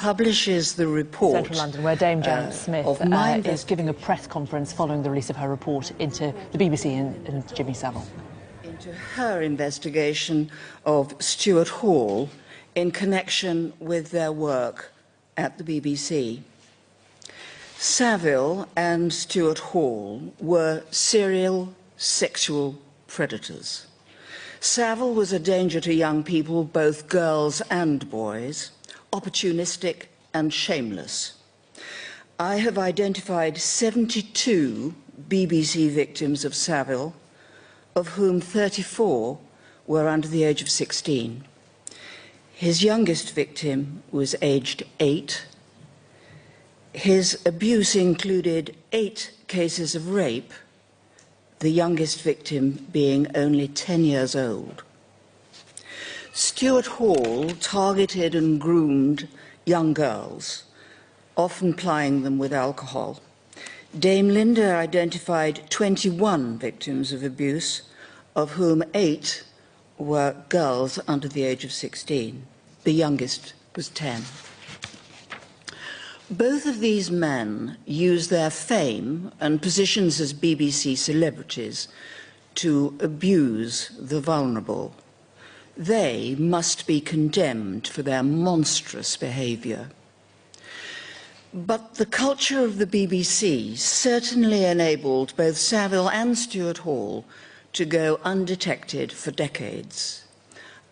publishes the report Central London, where Dame Janet Smith is giving a press conference following the release of her report into the BBC and Jimmy Savile. Into her investigation of Stuart Hall in connection with their work at the BBC. Savile and Stuart Hall were serial sexual predators. Savile was a danger to young people, both girls and boys, opportunistic and shameless. I have identified 72 BBC victims of Savile, of whom 34 were under the age of 16. His youngest victim was aged 8. His abuse included 8 cases of rape, the youngest victim being only 10 years old. Stuart Hall targeted and groomed young girls, often plying them with alcohol. Dame Linda identified 21 victims of abuse, of whom 8 were girls under the age of 16. The youngest was 10. Both of these men used their fame and positions as BBC celebrities to abuse the vulnerable. They must be condemned for their monstrous behaviour. But the culture of the BBC certainly enabled both Savile and Stuart Hall to go undetected for decades.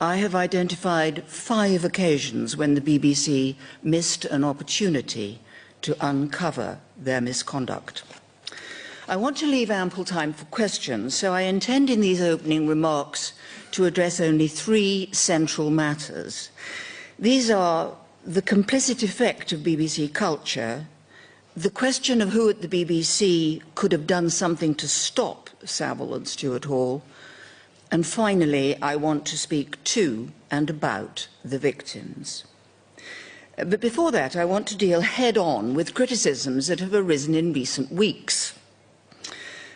I have identified 5 occasions when the BBC missed an opportunity to uncover their misconduct. I want to leave ample time for questions, so I intend in these opening remarks to address only 3 central matters. These are the complicit effect of BBC culture, the question of who at the BBC could have done something to stop Savile and Stuart Hall, and finally, I want to speak to and about the victims. But before that, I want to deal head-on with criticisms that have arisen in recent weeks.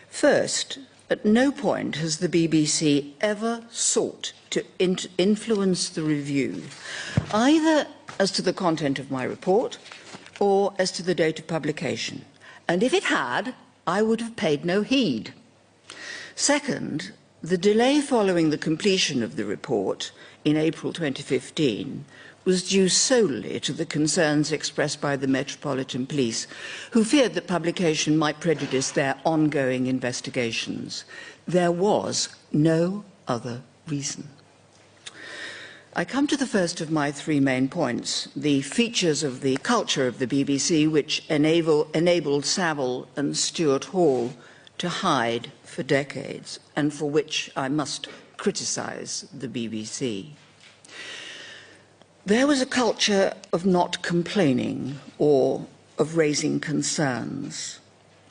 First, at no point has the BBC ever sought to influence the review, either as to the content of my report or as to the date of publication. And if it had, I would have paid no heed. Second, the delay following the completion of the report in April 2015 was due solely to the concerns expressed by the Metropolitan Police, who feared that publication might prejudice their ongoing investigations. There was no other reason. I come to the first of my 3 main points, the features of the culture of the BBC which enabled Savile and Stuart Hall to hide for decades, and for which I must criticise the BBC. There was a culture of not complaining or of raising concerns.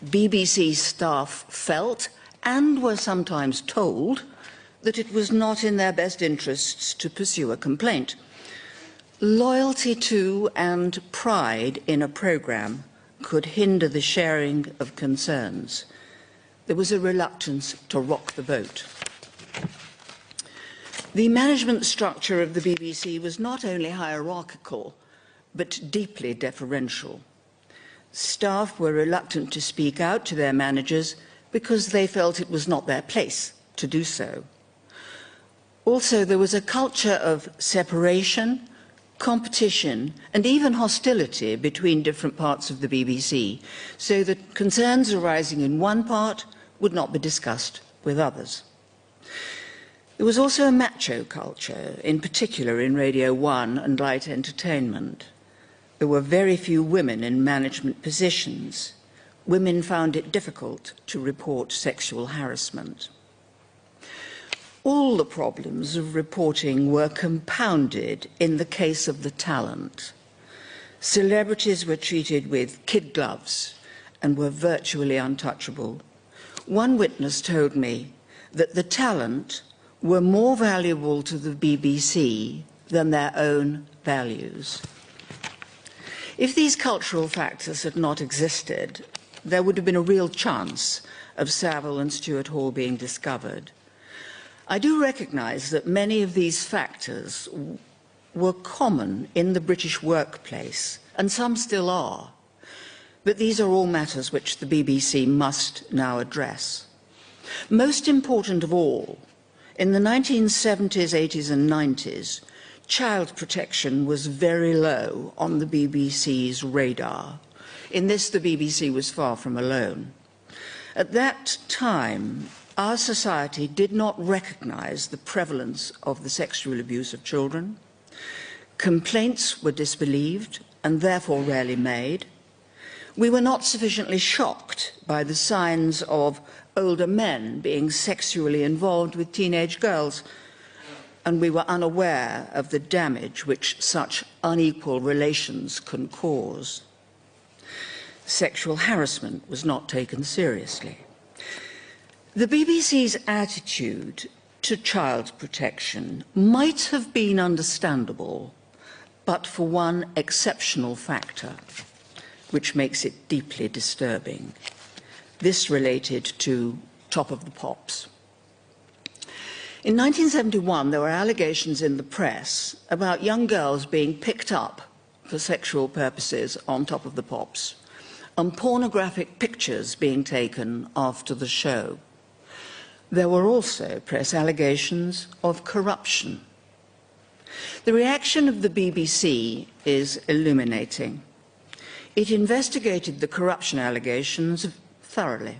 BBC staff felt, and were sometimes told, that it was not in their best interests to pursue a complaint. Loyalty to and pride in a programme could hinder the sharing of concerns. There was a reluctance to rock the boat. The management structure of the BBC was not only hierarchical, but deeply deferential. Staff were reluctant to speak out to their managers because they felt it was not their place to do so. Also, there was a culture of separation, competition, and even hostility between different parts of the BBC, so that concerns arising in one part would not be discussed with others. There was also a macho culture, in particular in Radio 1 and light entertainment. There were very few women in management positions. Women found it difficult to report sexual harassment. All the problems of reporting were compounded in the case of the talent. Celebrities were treated with kid gloves and were virtually untouchable. One witness told me that the talent were more valuable to the BBC than their own values. If these cultural factors had not existed, there would have been a real chance of Savile and Stuart Hall being discovered. I do recognise that many of these factors were common in the British workplace, and some still are. But these are all matters which the BBC must now address. Most important of all, in the 1970s, 80s and 90s, child protection was very low on the BBC's radar. In this, the BBC was far from alone. At that time, our society did not recognise the prevalence of the sexual abuse of children. Complaints were disbelieved and therefore rarely made. We were not sufficiently shocked by the signs of older men being sexually involved with teenage girls, and we were unaware of the damage which such unequal relations can cause. Sexual harassment was not taken seriously. The BBC's attitude to child protection might have been understandable, but for one exceptional factor, which makes it deeply disturbing. This related to Top of the Pops. In 1971, there were allegations in the press about young girls being picked up for sexual purposes on Top of the Pops, and pornographic pictures being taken after the show. There were also press allegations of corruption. The reaction of the BBC is illuminating. It investigated the corruption allegations thoroughly,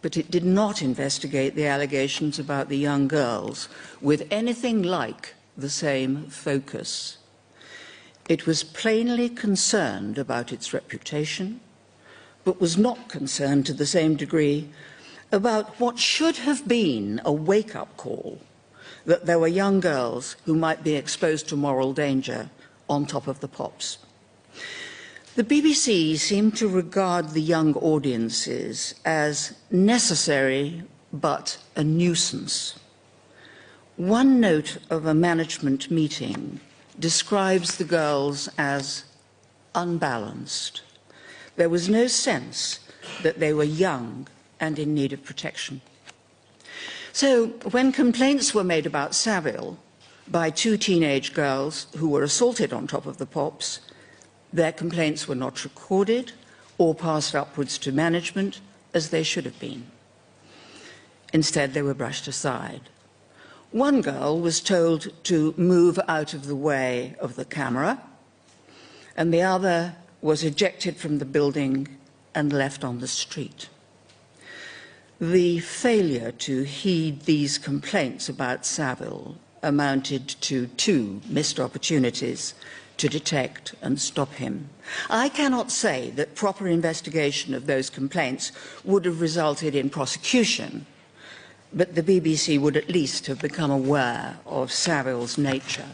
but it did not investigate the allegations about the young girls with anything like the same focus. It was plainly concerned about its reputation, but was not concerned to the same degree about what should have been a wake-up call, that there were young girls who might be exposed to moral danger on Top of the Pops. The BBC seemed to regard the young audiences as necessary but a nuisance. One note of a management meeting describes the girls as unbalanced. There was no sense that they were young and in need of protection. So when complaints were made about Savile by two teenage girls who were assaulted on Top of the Pops, their complaints were not recorded or passed upwards to management as they should have been. Instead, they were brushed aside. One girl was told to move out of the way of the camera, and the other was ejected from the building and left on the street. The failure to heed these complaints about Savile amounted to 2 missed opportunities to detect and stop him. I cannot say that proper investigation of those complaints would have resulted in prosecution, but the BBC would at least have become aware of Savile's nature.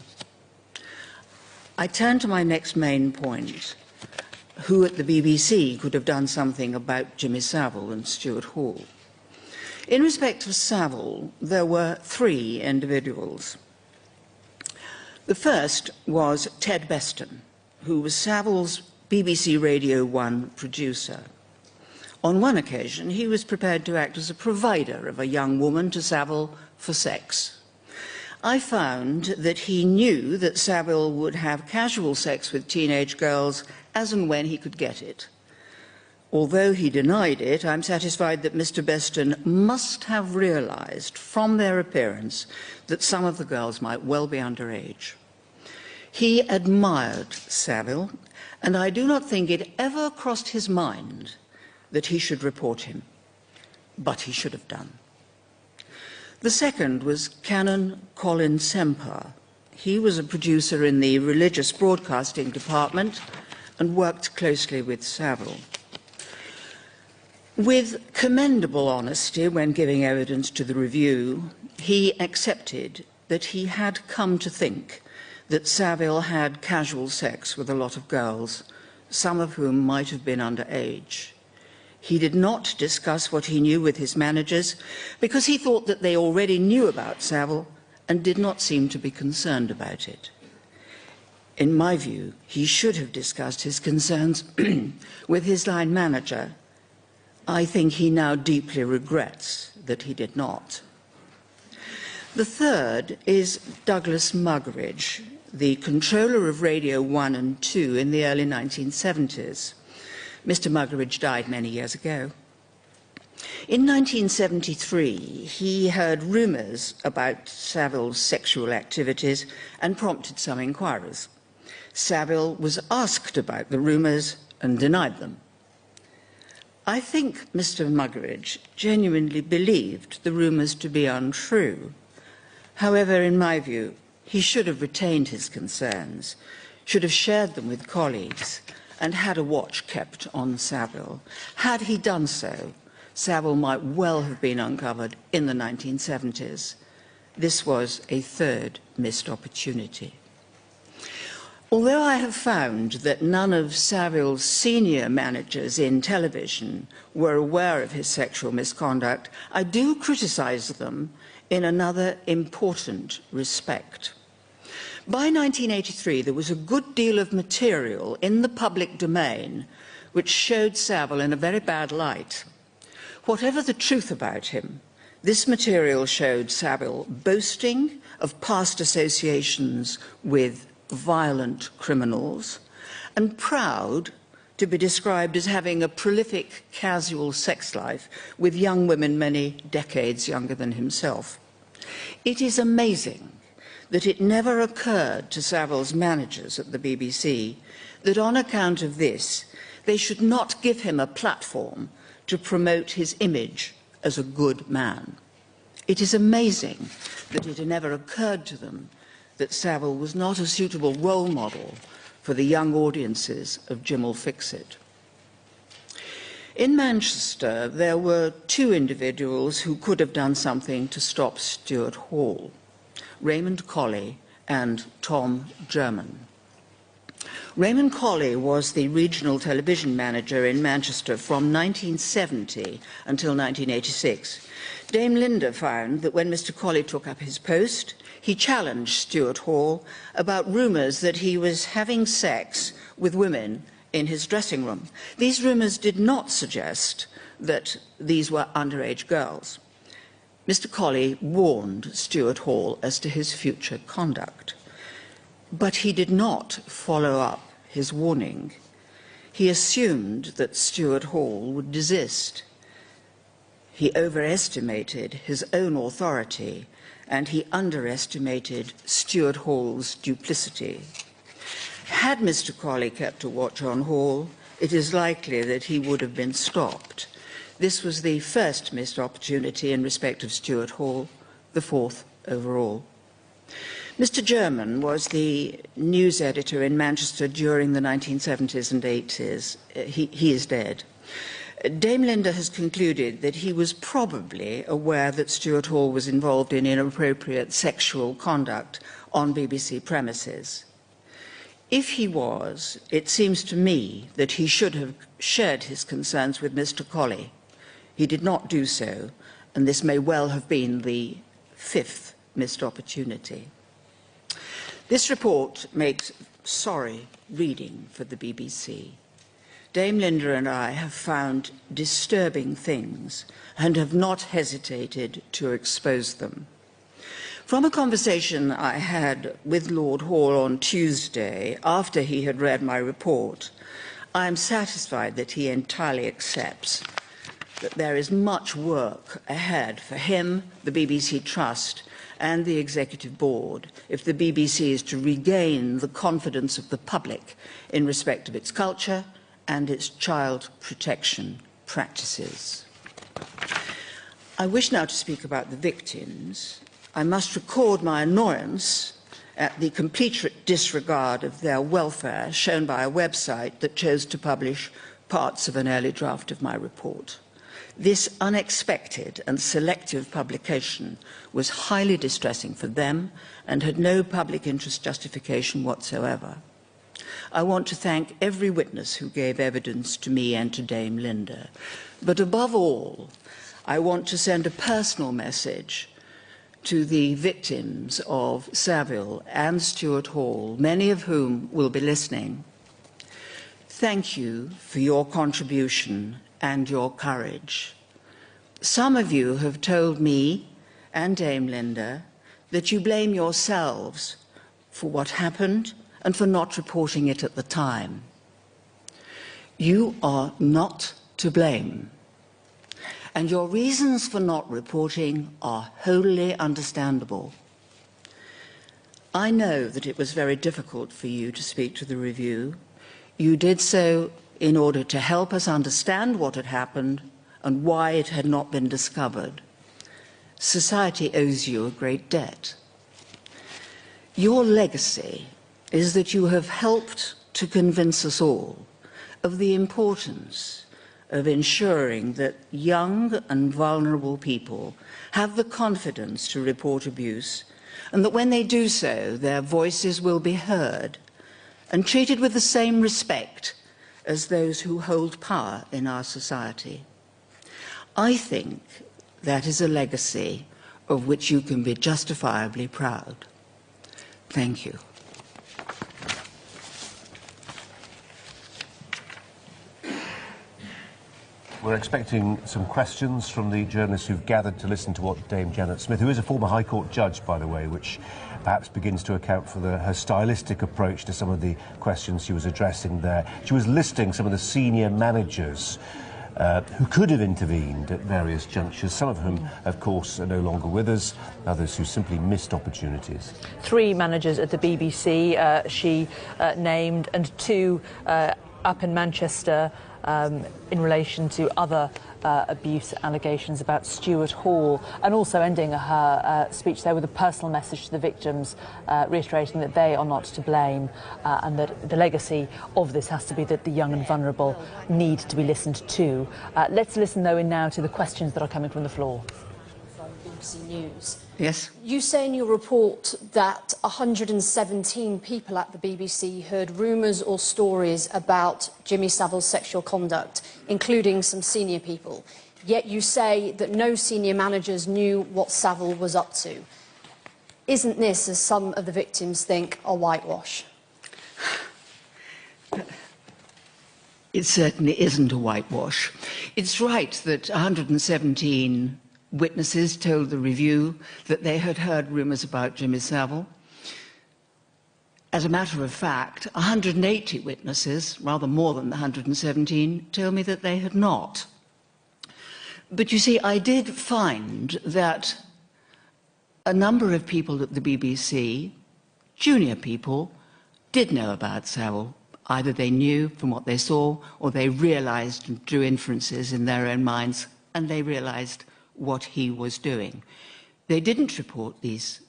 I turn to my next main point. Who at the BBC could have done something about Jimmy Savile and Stuart Hall? In respect of Savile, there were 3 individuals. The first was Ted Beston, who was Savile's BBC Radio 1 producer. On one occasion, he was prepared to act as a provider of a young woman to Savile for sex. I found that he knew that Savile would have casual sex with teenage girls as and when he could get it. Although he denied it, I'm satisfied that Mr. Beston must have realized from their appearance that some of the girls might well be underage. He admired Savile, and I do not think it ever crossed his mind that he should report him, but he should have done. The second was Canon Colin Semper. He was a producer in the religious broadcasting department and worked closely with Savile. With commendable honesty when giving evidence to the review, he accepted that he had come to think that Savile had casual sex with a lot of girls, some of whom might have been underage. He did not discuss what he knew with his managers because he thought that they already knew about Savile and did not seem to be concerned about it. In my view, he should have discussed his concerns with his line manager. I think he now deeply regrets that he did not. The third is Douglas Muggeridge, the controller of Radio 1 and 2 in the early 1970s. Mr. Muggeridge died many years ago. In 1973, he heard rumours about Savile's sexual activities and prompted some inquiries. Savile was asked about the rumours and denied them. I think Mr. Muggeridge genuinely believed the rumours to be untrue. However, in my view, he should have retained his concerns, should have shared them with colleagues, and had a watch kept on Savile. Had he done so, Savile might well have been uncovered in the 1970s. This was a third missed opportunity. Although I have found that none of Savile's senior managers in television were aware of his sexual misconduct, I do criticise them in another important respect. By 1983, there was a good deal of material in the public domain which showed Savile in a very bad light. Whatever the truth about him, this material showed Savile boasting of past associations with violent criminals and proud to be described as having a prolific casual sex life with young women many decades younger than himself. It is amazing that it never occurred to Savile's managers at the BBC that on account of this, they should not give him a platform to promote his image as a good man. It is amazing that it never occurred to them that Savile was not a suitable role model for the young audiences of Jim'll Fix It. In Manchester, there were two individuals who could have done something to stop Stuart Hall: Raymond Colley and Tom German. Raymond Colley was the regional television manager in Manchester from 1970 until 1986. Dame Linda found that when Mr. Colley took up his post, he challenged Stuart Hall about rumours that he was having sex with women in his dressing room. These rumours did not suggest that these were underage girls. Mr. Colley warned Stuart Hall as to his future conduct. But he did not follow up his warning. He assumed that Stuart Hall would desist. He overestimated his own authority, and he underestimated Stuart Hall's duplicity. Had Mr. Colley kept a watch on Hall, it is likely that he would have been stopped. This was the first missed opportunity in respect of Stuart Hall, the fourth overall. Mr. German was the news editor in Manchester during the 1970s and 80s. He is dead. Dame Linda has concluded that he was probably aware that Stuart Hall was involved in inappropriate sexual conduct on BBC premises. If he was, it seems to me that he should have shared his concerns with Mr. Colley. He did not do so, and this may well have been the fifth missed opportunity. This report makes sorry reading for the BBC. Dame Linda and I have found disturbing things and have not hesitated to expose them. From a conversation I had with Lord Hall on Tuesday, after he had read my report, I am satisfied that he entirely accepts that there is much work ahead for him, the BBC Trust, and the Executive Board if the BBC is to regain the confidence of the public in respect of its culture and its child protection practices. I wish now to speak about the victims. I must record my annoyance at the complete disregard of their welfare shown by a website that chose to publish parts of an early draft of my report. This unexpected and selective publication was highly distressing for them and had no public interest justification whatsoever. I want to thank every witness who gave evidence to me and to Dame Linda. But above all, I want to send a personal message to the victims of Savile and Stuart Hall, many of whom will be listening. Thank you for your contribution and your courage. Some of you have told me and Dame Linda that you blame yourselves for what happened and for not reporting it at the time. You are not to blame, and your reasons for not reporting are wholly understandable. I know that it was very difficult for you to speak to the review. You did so in order to help us understand what had happened and why it had not been discovered. Society owes you a great debt. Your legacy is that you have helped to convince us all of the importance of ensuring that young and vulnerable people have the confidence to report abuse, and that when they do so, their voices will be heard and treated with the same respect as those who hold power in our society. I think that is a legacy of which you can be justifiably proud. Thank you. We're expecting some questions from the journalists who've gathered to listen to what Dame Janet Smith, who is a former High Court judge, by the way, which perhaps begins to account for her stylistic approach to some of the questions she was addressing there. She was listing some of the senior managers who could have intervened at various junctures, some of whom, of course, are no longer with us, others who simply missed opportunities. 3 managers at the BBC she named, and 2 up in Manchester in relation to other abuse allegations about Stuart Hall, and also ending her speech there with a personal message to the victims, reiterating that they are not to blame and that the legacy of this has to be that the young and vulnerable need to be listened to. Let's listen, though, now to the questions that are coming from the floor. From BBC News. Yes? You say in your report that 117 people at the BBC heard rumours or stories about Jimmy Savile's sexual conduct, including some senior people. Yet you say that no senior managers knew what Savile was up to. Isn't this, as some of the victims think, a whitewash? It certainly isn't a whitewash. It's right that 117 witnesses told the review that they had heard rumours about Jimmy Savile. As a matter of fact, 180 witnesses, rather more than the 117, told me that they had not. But you see, I did find that a number of people at the BBC, junior people, did know about Savile. Either they knew from what they saw, or they realised and drew inferences in their own minds, and they realised what he was doing. They didn't report these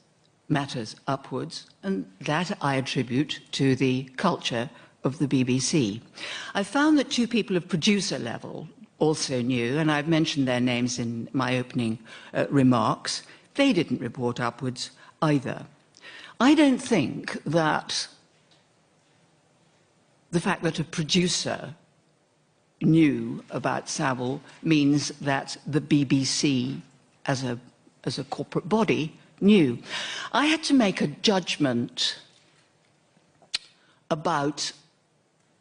matters upwards, and that I attribute to the culture of the BBC. I found that 2 people of producer level also knew, and I've mentioned their names in my opening remarks. They didn't report upwards either. I don't think that the fact that a producer knew about Savile means that the BBC as a corporate body knew. I had to make a judgment about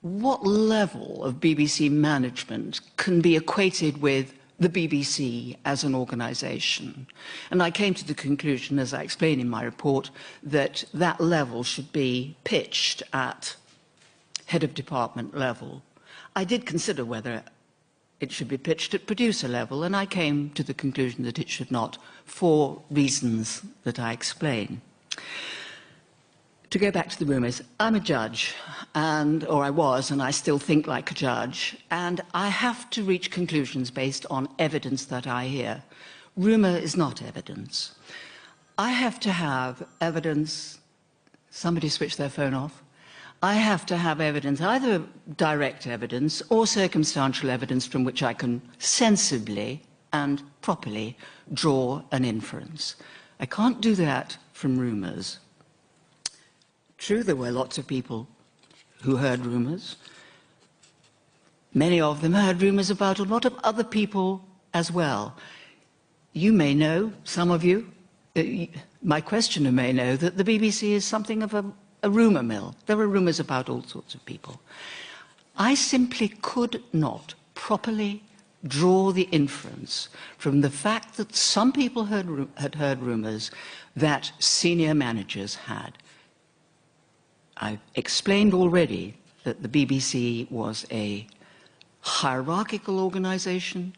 what level of BBC management can be equated with the BBC as an organisation. And I came to the conclusion, as I explain in my report, that that level should be pitched at head of department level. I did consider whether it should be pitched at producer level, and I came to the conclusion that it should not, for reasons that I explain. To go back to the rumours, I'm a judge, or I was, and I still think like a judge, and I have to reach conclusions based on evidence that I hear. Rumour is not evidence. I have to have evidence. Somebody switched their phone off. I have to have evidence, either direct evidence or circumstantial evidence from which I can sensibly and properly draw an inference. I can't do that from rumours. True, there were lots of people who heard rumours. Many of them heard rumours about a lot of other people as well. You may know, some of you, my questioner may know, that the BBC is something of a rumour mill. There are rumours about all sorts of people. I simply could not properly draw the inference from the fact that some people had heard rumours that senior managers had. I've explained already that the BBC was a hierarchical organisation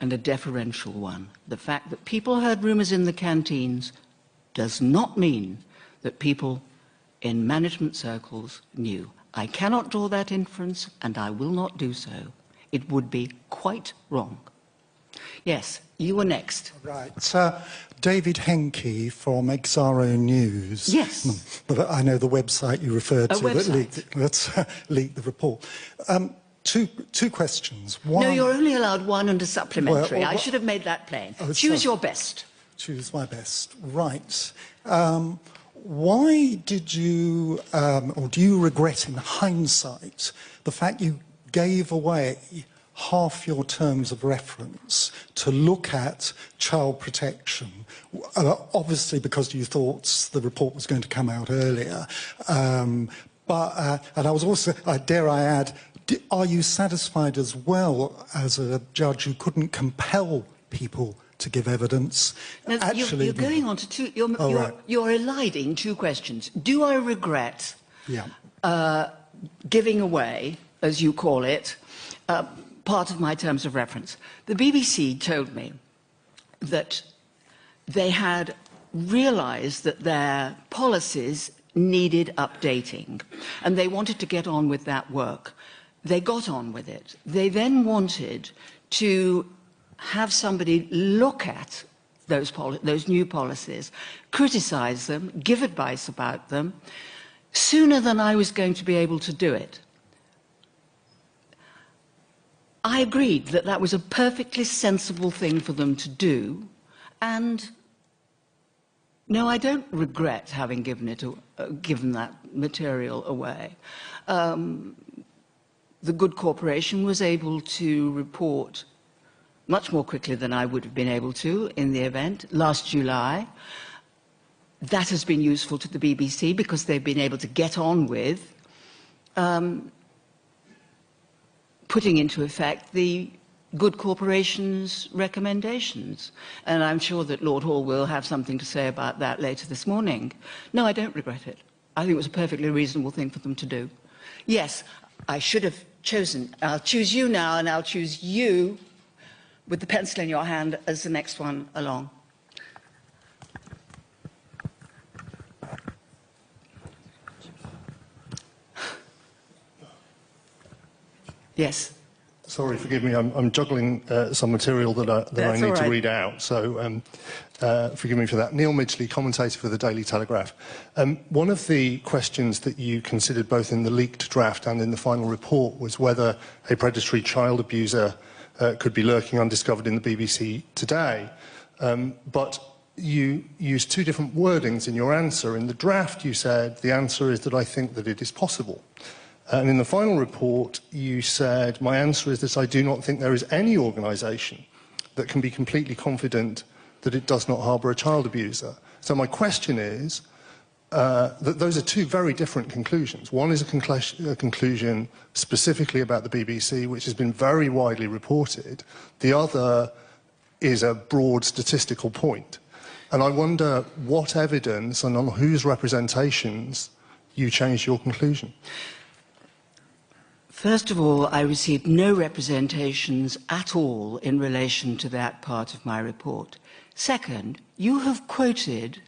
and a deferential one. The fact that people heard rumours in the canteens does not mean that people in management circles knew. I cannot draw that inference, and I will not do so. It would be quite wrong. Yes, you were next. Right. David Henke from Exaro News. Yes. But I know the website you referred to that leaked the report. Two questions. One, no, you're only allowed one and a supplementary. I should have made that plain. Choose your best. Choose my best. Right. Why did you, or do you regret in hindsight, the fact you gave away half your terms of reference to look at child protection, obviously because you thought the report was going to come out earlier, and I was also, dare I add, are you satisfied as well as a judge who couldn't compel people to give evidence? Now, actually, you're going on to two, you're eliding two questions. Do I regret giving away, as you call it, part of my terms of reference? The BBC told me that they had realised that their policies needed updating, and they wanted to get on with that work. They got on with it. They then wanted to have somebody look at those new policies, criticise them, give advice about them, sooner than I was going to be able to do it. I agreed that that was a perfectly sensible thing for them to do, and no, I don't regret having given that material away. The good corporation was able to report much more quickly than I would have been able to in the event last July. That has been useful to the BBC because they've been able to get on with putting into effect the good corporation's recommendations. And I'm sure that Lord Hall will have something to say about that later this morning. No, I don't regret it. I think it was a perfectly reasonable thing for them to do. Yes, I should have chosen. I'll choose you now, and I'll choose you with the pencil in your hand as the next one along. Yes. Sorry, forgive me. I'm juggling some material that I need to read out, so forgive me for that. Neil Midgley, commentator for the Daily Telegraph. One of the questions that you considered both in the leaked draft and in the final report was whether a predatory child abuser could be lurking undiscovered in the BBC today. But you used two different wordings in your answer. In the draft, you said, the answer is that I think that it is possible. And in the final report, you said, my answer is that I do not think there is any organisation that can be completely confident that it does not harbour a child abuser. So my question is, that those are two very different conclusions. One is a conclusion specifically about the BBC, which has been very widely reported. The other is a broad statistical point. And I wonder what evidence and on whose representations you changed your conclusion. First of all, I received no representations at all in relation to that part of my report. Second, you have quoted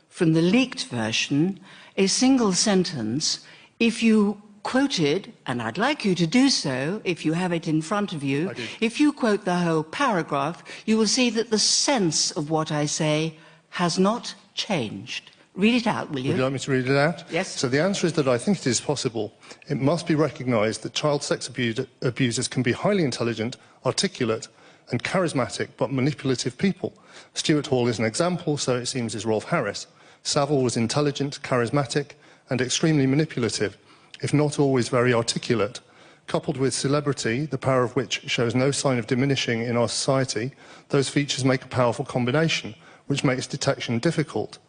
from the leaked version a single sentence. If you quoted, and I'd like you to do so if you have it in front of you, if you quote the whole paragraph, you will see that the sense of what I say has not changed. Read it out, will you? Would you like me to read it out? Yes. So the answer is that I think it is possible. It must be recognised that child sex abusers can be highly intelligent, articulate and charismatic but manipulative people. Stuart Hall is an example, so it seems is Rolf Harris. Savile was intelligent, charismatic and extremely manipulative, if not always very articulate. Coupled with celebrity, the power of which shows no sign of diminishing in our society, those features make a powerful combination, which makes detection difficult.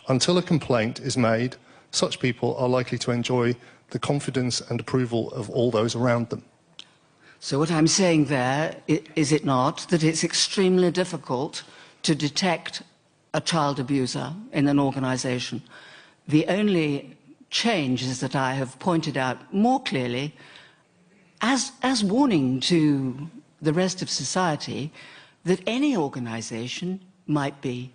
Until a complaint is made, such people are likely to enjoy the confidence and approval of all those around them. So what I'm saying there, is it not, that it's extremely difficult to detect a child abuser in an organisation? The only change is that I have pointed out more clearly, as warning to the rest of society, that any organisation might be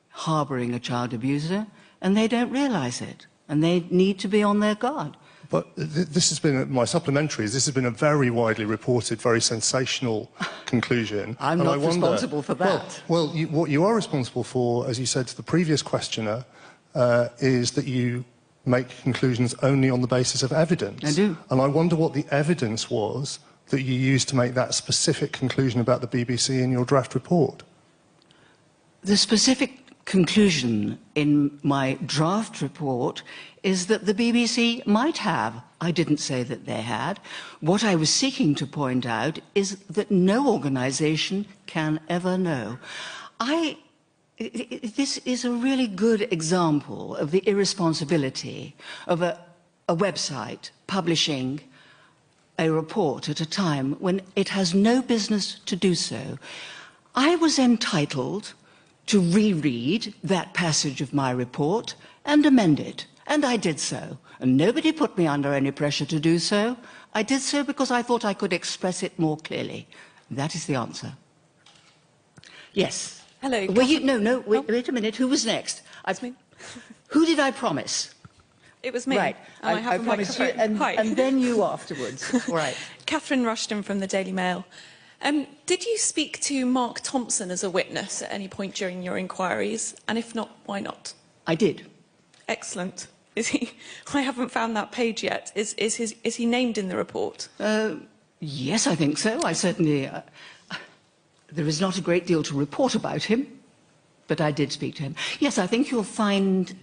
harbouring a child abuser and they don't realise it and they need to be on their guard. But this has been, my supplementary is, this has been a very widely reported, very sensational conclusion. I'm not responsible for that. Well, what you are responsible for, as you said to the previous questioner, is that you make conclusions only on the basis of evidence. I do. And I wonder what the evidence was that you used to make that specific conclusion about the BBC in your draft report. The specific conclusion in my draft report is that the BBC might have. I didn't say that they had. What I was seeking to point out is that no organisation can ever know. This is a really good example of the irresponsibility of a website publishing a report at a time when it has no business to do so. I was entitled to reread that passage of my report and amend it, and I did so. And nobody put me under any pressure to do so. I did so because I thought I could express it more clearly. That is the answer. Yes. Hello. Wait a minute. Who was next? It's me. Who did I promise? It was me. Right. And I have a promised you, microphone. Hi. and then you afterwards. Right. Catherine Rushton from the Daily Mail. Did you speak to Mark Thompson as a witness at any point during your inquiries? And if not, why not? I did. Excellent. Is he? I haven't found that page yet. Is he named in the report? Yes, I think so. I certainly... there is not a great deal to report about him, but I did speak to him. Yes, I think you'll find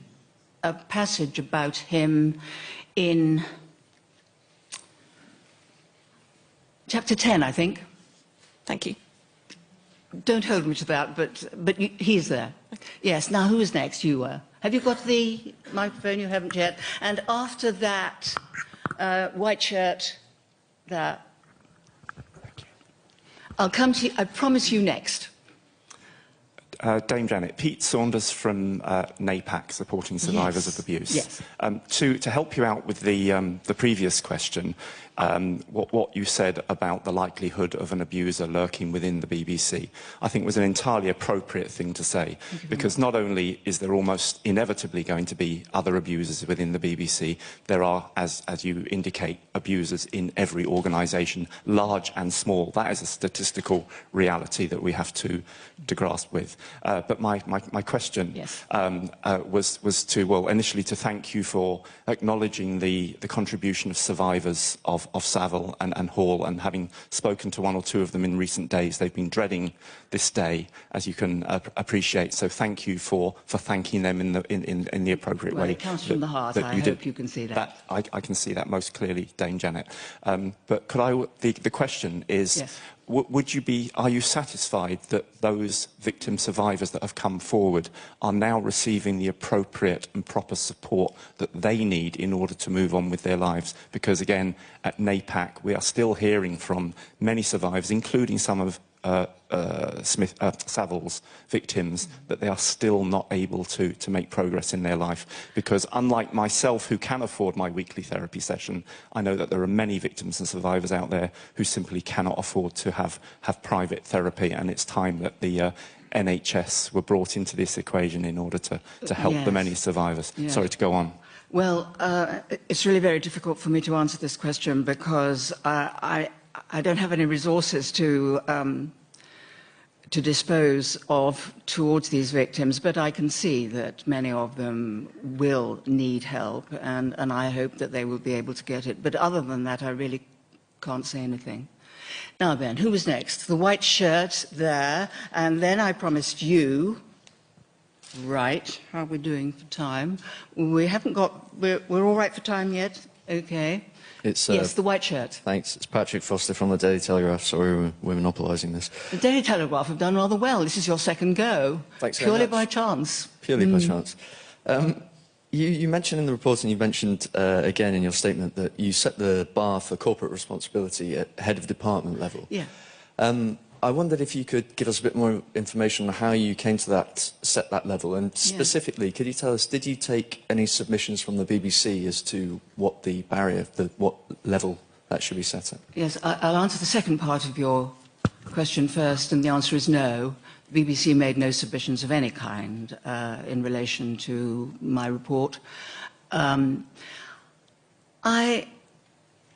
a passage about him in chapter 10, I think. Thank you. Don't hold me to that, but he's there. Okay. Yes, now who is next? You were. Have you got the microphone? You haven't yet. And after that, white shirt, there. Thank you. I'll come to you, I promise you next. Dame Janet, Pete Saunders from NAPAC, supporting survivors of abuse. Yes. To help you out with the previous question, what you said about the likelihood of an abuser lurking within the BBC, I think was an entirely appropriate thing to say, because not only is there almost inevitably going to be other abusers within the BBC, there are, as you indicate, abusers in every organisation, large and small. That is a statistical reality that we have to grasp with. But my question yes. was to, well, initially to thank you for acknowledging the contribution of survivors of Savile and Hall, and having spoken to one or two of them in recent days, they've been dreading this day, as you can appreciate. So thank you for thanking them in the appropriate way. It comes from the heart. I hope you can see that. I can see that most clearly, Dame Janet. But the question is, yes. Are you satisfied that those victim survivors that have come forward are now receiving the appropriate and proper support that they need in order to move on with their lives? Because again, at NAPAC, we are still hearing from many survivors, including some of Savile's victims, that they are still not able to make progress in their life. Because unlike myself, who can afford my weekly therapy session, I know that there are many victims and survivors out there who simply cannot afford to have private therapy, and it's time that the NHS were brought into this equation in order to help yes. the many survivors. Yes. Sorry to go on. Well, it's really very difficult for me to answer this question because I don't have any resources to dispose of towards these victims, but I can see that many of them will need help, and I hope that they will be able to get it. But other than that, I really can't say anything. Now then, who was next? The white shirt there, and then I promised you... Right, how are we doing for time? We haven't got... We're all right for time yet? Okay. It's, yes, the white shirt. Thanks. It's Patrick Foster from the Daily Telegraph. Sorry, we're monopolising this. The Daily Telegraph have done rather well. This is your second go. Thanks very Purely much. by chance. Purely by chance. You mentioned in the report, and you mentioned again in your statement, that you set the bar for corporate responsibility at head of department level. Yeah. I wondered if you could give us a bit more information on how you came to set that level, and specifically, could you tell us, did you take any submissions from the BBC as to what the barrier, what level that should be set at? Yes, I'll answer the second part of your question first, and the answer is no. The BBC made no submissions of any kind in relation to my report.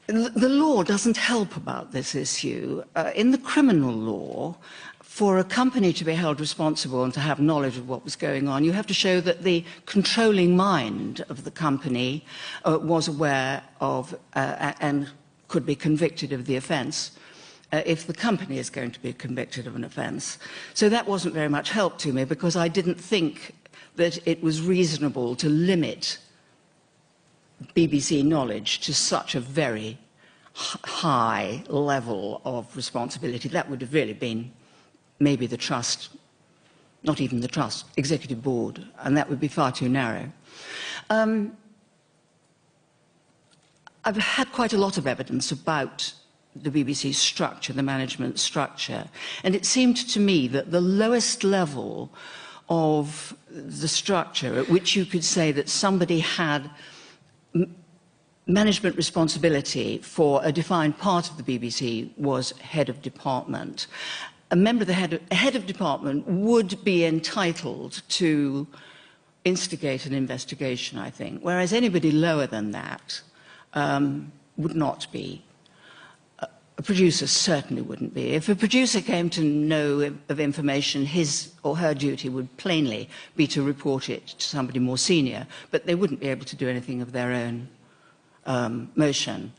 The law doesn't help about this issue. In the criminal law, for a company to be held responsible and to have knowledge of what was going on, you have to show that the controlling mind of the company was aware of and could be convicted of the offence if the company is going to be convicted of an offence. So that wasn't very much help to me, because I didn't think that it was reasonable to limit BBC knowledge to such a very high level of responsibility. That would have really been maybe the trust, not even the trust, executive board, and that would be far too narrow. I've had quite a lot of evidence about the BBC's structure, the management structure, and it seemed to me that the lowest level of the structure at which you could say that somebody had management responsibility for a defined part of the BBC was head of department. A member of the head of department would be entitled to instigate an investigation, I think, whereas anybody lower than that would not be. A producer certainly wouldn't be. If a producer came to know of information, his or her duty would plainly be to report it to somebody more senior, but they wouldn't be able to do anything of their own motion.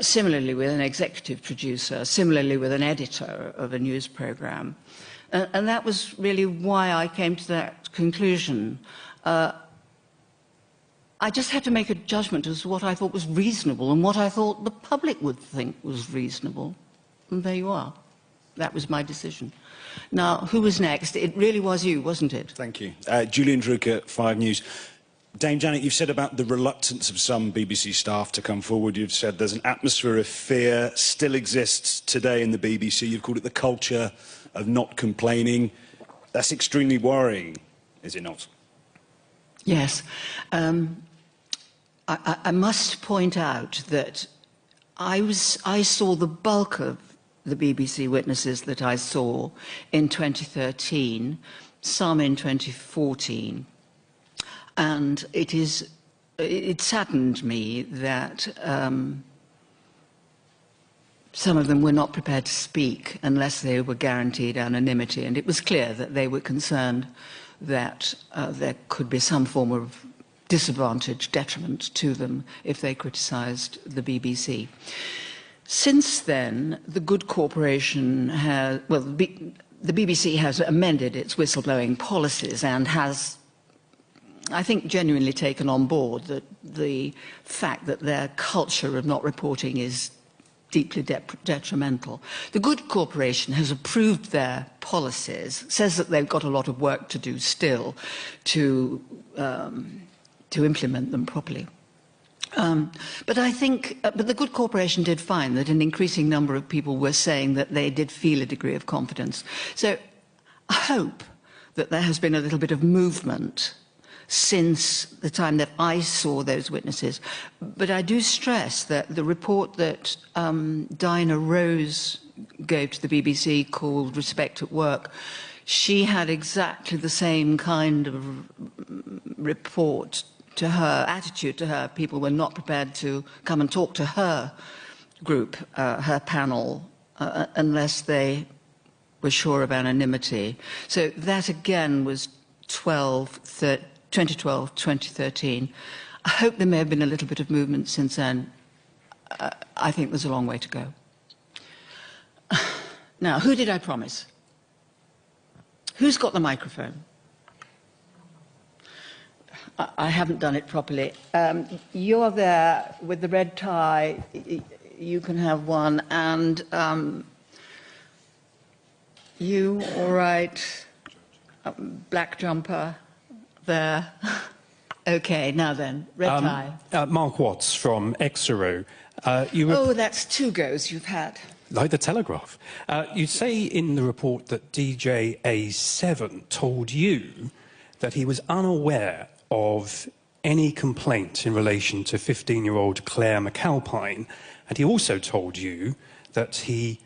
Similarly with an executive producer, similarly with an editor of a news programme. And that was really why I came to that conclusion. I just had to make a judgment as to what I thought was reasonable and what I thought the public would think was reasonable. And there you are. That was my decision. Now, who was next? It really was you, wasn't it? Thank you. Julian Drucker, 5 News. Dame Janet, you've said about the reluctance of some BBC staff to come forward. You've said there's an atmosphere of fear still exists today in the BBC. You've called it the culture of not complaining. That's extremely worrying, is it not? Yes. I must point out that I saw the bulk of the BBC witnesses that I saw in 2013, some in 2014. And it saddened me that some of them were not prepared to speak unless they were guaranteed anonymity. And it was clear that they were concerned that there could be some form of disadvantage, detriment to them if they criticised the BBC. Since then, the Good Corporation has, well, the BBC has amended its whistleblowing policies and has, I think, genuinely taken on board that the fact that their culture of not reporting is deeply detrimental. The Good Corporation has approved their policies, says that they've got a lot of work to do still to implement them properly. But I think, but the Good Corporation did find that an increasing number of people were saying that they did feel a degree of confidence. So I hope that there has been a little bit of movement since the time that I saw those witnesses. But I do stress that the report that Diana Rose gave to the BBC called Respect at Work, she had exactly the same kind of report to her, attitude to her. People were not prepared to come and talk to her group, her panel, unless they were sure of anonymity. So that again was 2012, 2013. I hope there may have been a little bit of movement since then. I think there's a long way to go. Now, who did I promise? Who's got the microphone? I haven't done it properly. You're there with the red tie. You can have one. And you, all right, black jumper there. OK, now then, red tie. Mark Watts from Exeter. Oh, that's 2 goes you've had. Like the Telegraph. You say in the report that DJA7 told you that he was unaware of any complaint in relation to 15-year-old Claire McAlpine, and he also told you that he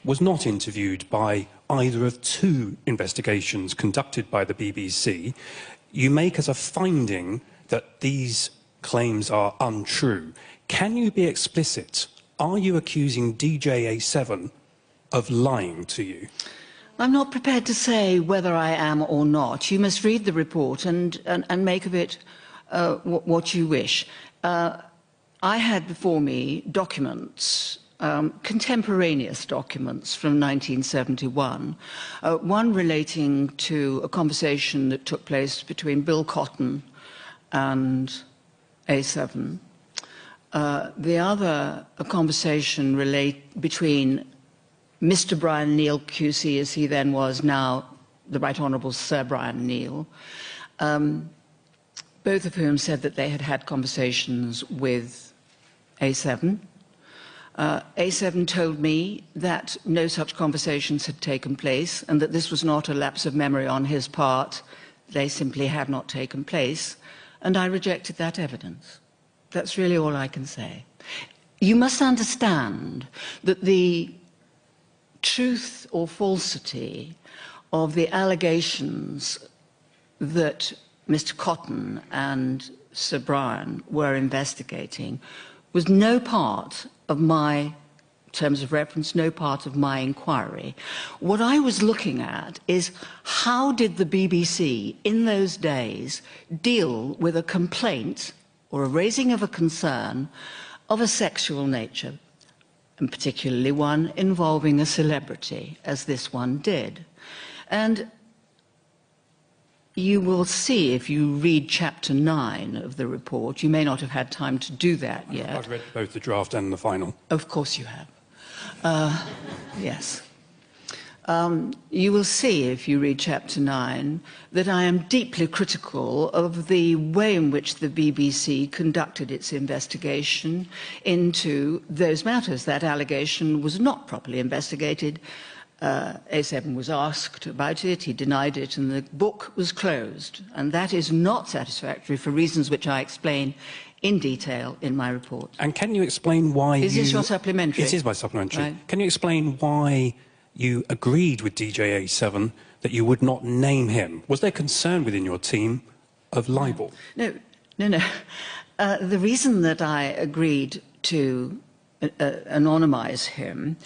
was not interviewed by either of two investigations conducted by the BBC. You make as a finding that these claims are untrue. Can you be explicit? Are you accusing DJA7 of lying to you? I'm not prepared to say whether I am or not. You must read the report and make of it what you wish. I had before me documents, contemporaneous documents from 1971, one relating to a conversation that took place between Bill Cotton and A7. The other, a conversation between Mr. Brian Neal QC, as he then was, now the Right Honourable Sir Brian Neal, both of whom said that they had had conversations with A7. A7 told me that no such conversations had taken place and that this was not a lapse of memory on his part. They simply had not taken place, and I rejected that evidence. That's really all I can say. You must understand that the truth or falsity of the allegations that Mr. Cotton and Sir Brian were investigating was no part of my terms of reference, no part of my inquiry. What I was looking at is how did the BBC in those days deal with a complaint or a raising of a concern of a sexual nature, and particularly one involving a celebrity, as this one did. And you will see, if you read Chapter 9 of the report, you may not have had time to do that yet. I've read both the draft and the final. Of course you have. Yes. You will see, if you read Chapter 9, that I am deeply critical of the way in which the BBC conducted its investigation into those matters. That allegation was not properly investigated. A7 was asked about it, he denied it, and the book was closed. And that is not satisfactory for reasons which I explain in detail in my report. And can you explain why Is this your supplementary? It is my supplementary. Right. Can you explain why you agreed with DJA7 that you would not name him? Was there concern within your team of libel? No. The reason that I agreed to anonymise him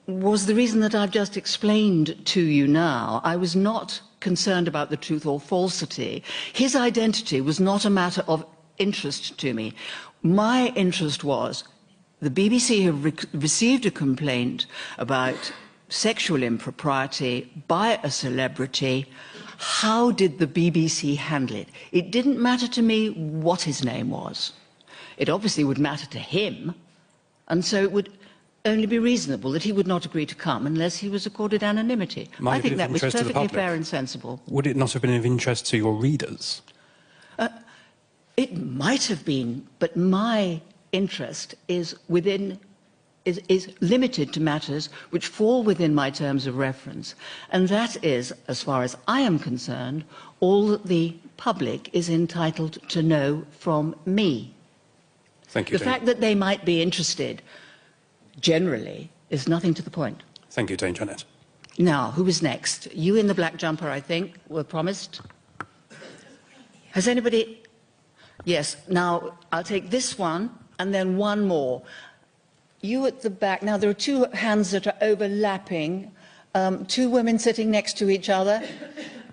was the reason that I've just explained to you now. I was not concerned about the truth or falsity. His identity was not a matter of interest to me. My interest was the BBC have received a complaint about sexual impropriety by a celebrity. How did the BBC handle it? It didn't matter to me what his name was. It obviously would matter to him, and so it would only be reasonable that he would not agree to come unless he was accorded anonymity. I think that was perfectly fair and sensible. Would it not have been of interest to your readers? It might have been, but my interest is limited to matters which fall within my terms of reference. And that is, as far as I am concerned, all that the public is entitled to know from me. Thank you, The fact that they might be interested generally is nothing to the point. Thank you, Dame Janet. Now, who is next? You in the black jumper, I think, were promised. Has anybody... Yes, now I'll take this one and then one more. You at the back. Now, there are two hands that are overlapping. Two women sitting next to each other.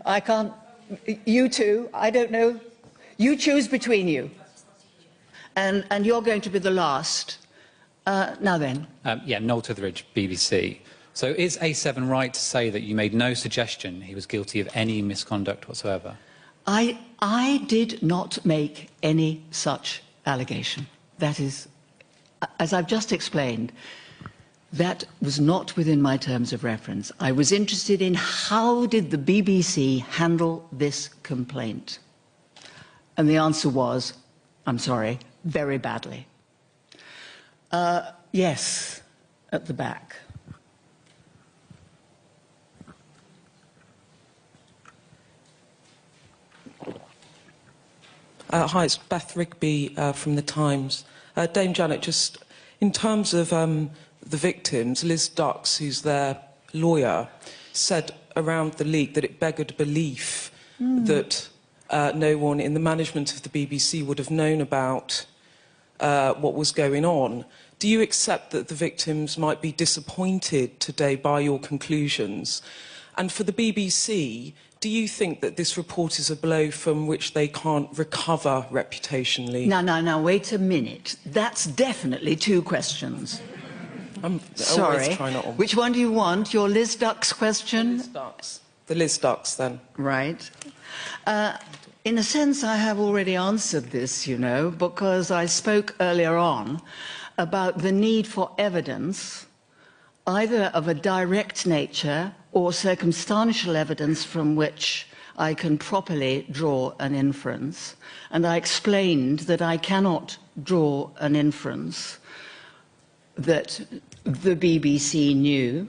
I can't... You two, I don't know. You choose between you. And you're going to be the last. Now then. Yeah, Noel Titheridge, BBC. So is A7 right to say that you made no suggestion he was guilty of any misconduct whatsoever? I did not make any such allegation. That is, as I've just explained, that was not within my terms of reference. I was interested in how did the BBC handle this complaint? And the answer was, I'm sorry, very badly. Yes, at the back. Hi, it's Beth Rigby from The Times. Dame Janet, just in terms of the victims, Liz Dux, who's their lawyer, said around the leak that it beggared belief that no one in the management of the BBC would have known about what was going on. Do you accept that the victims might be disappointed today by your conclusions? And for the BBC, do you think that this report is a blow from which they can't recover reputationally? Now, wait a minute. That's definitely two questions. I'm Sorry. always trying not to... Which one do you want? Your Liz Dux question? Liz Dux. The Liz Dux, then. Right. In a sense, I have already answered this, you know, because I spoke earlier on about the need for evidence, either of a direct nature or circumstantial evidence from which I can properly draw an inference. And I explained that I cannot draw an inference that the BBC knew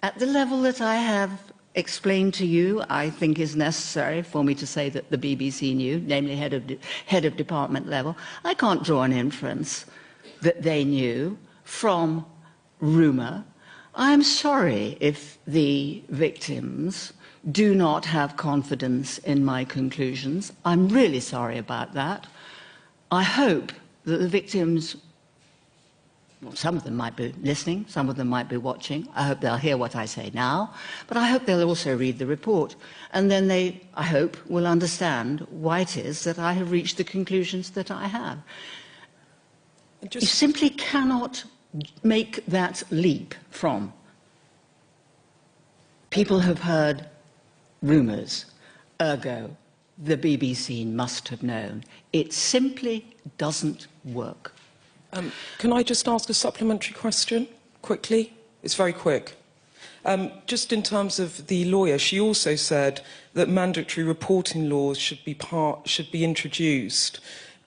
at the level that I have explained to you. I think is necessary for me to say that the BBC knew, namely head of department level. I can't draw an inference that they knew from rumour. I'm sorry if the victims do not have confidence in my conclusions. I'm really sorry about that. I hope that the victims, well, some of them might be listening, some of them might be watching. I hope they'll hear what I say now, but I hope they'll also read the report. And then they, I hope, will understand why it is that I have reached the conclusions that I have. You simply cannot make that leap from people have heard rumours, ergo the BBC must have known. It simply doesn't work. Can I just ask a supplementary question, quickly? It's very quick. Just in terms of the lawyer, she also said that mandatory reporting laws should be introduced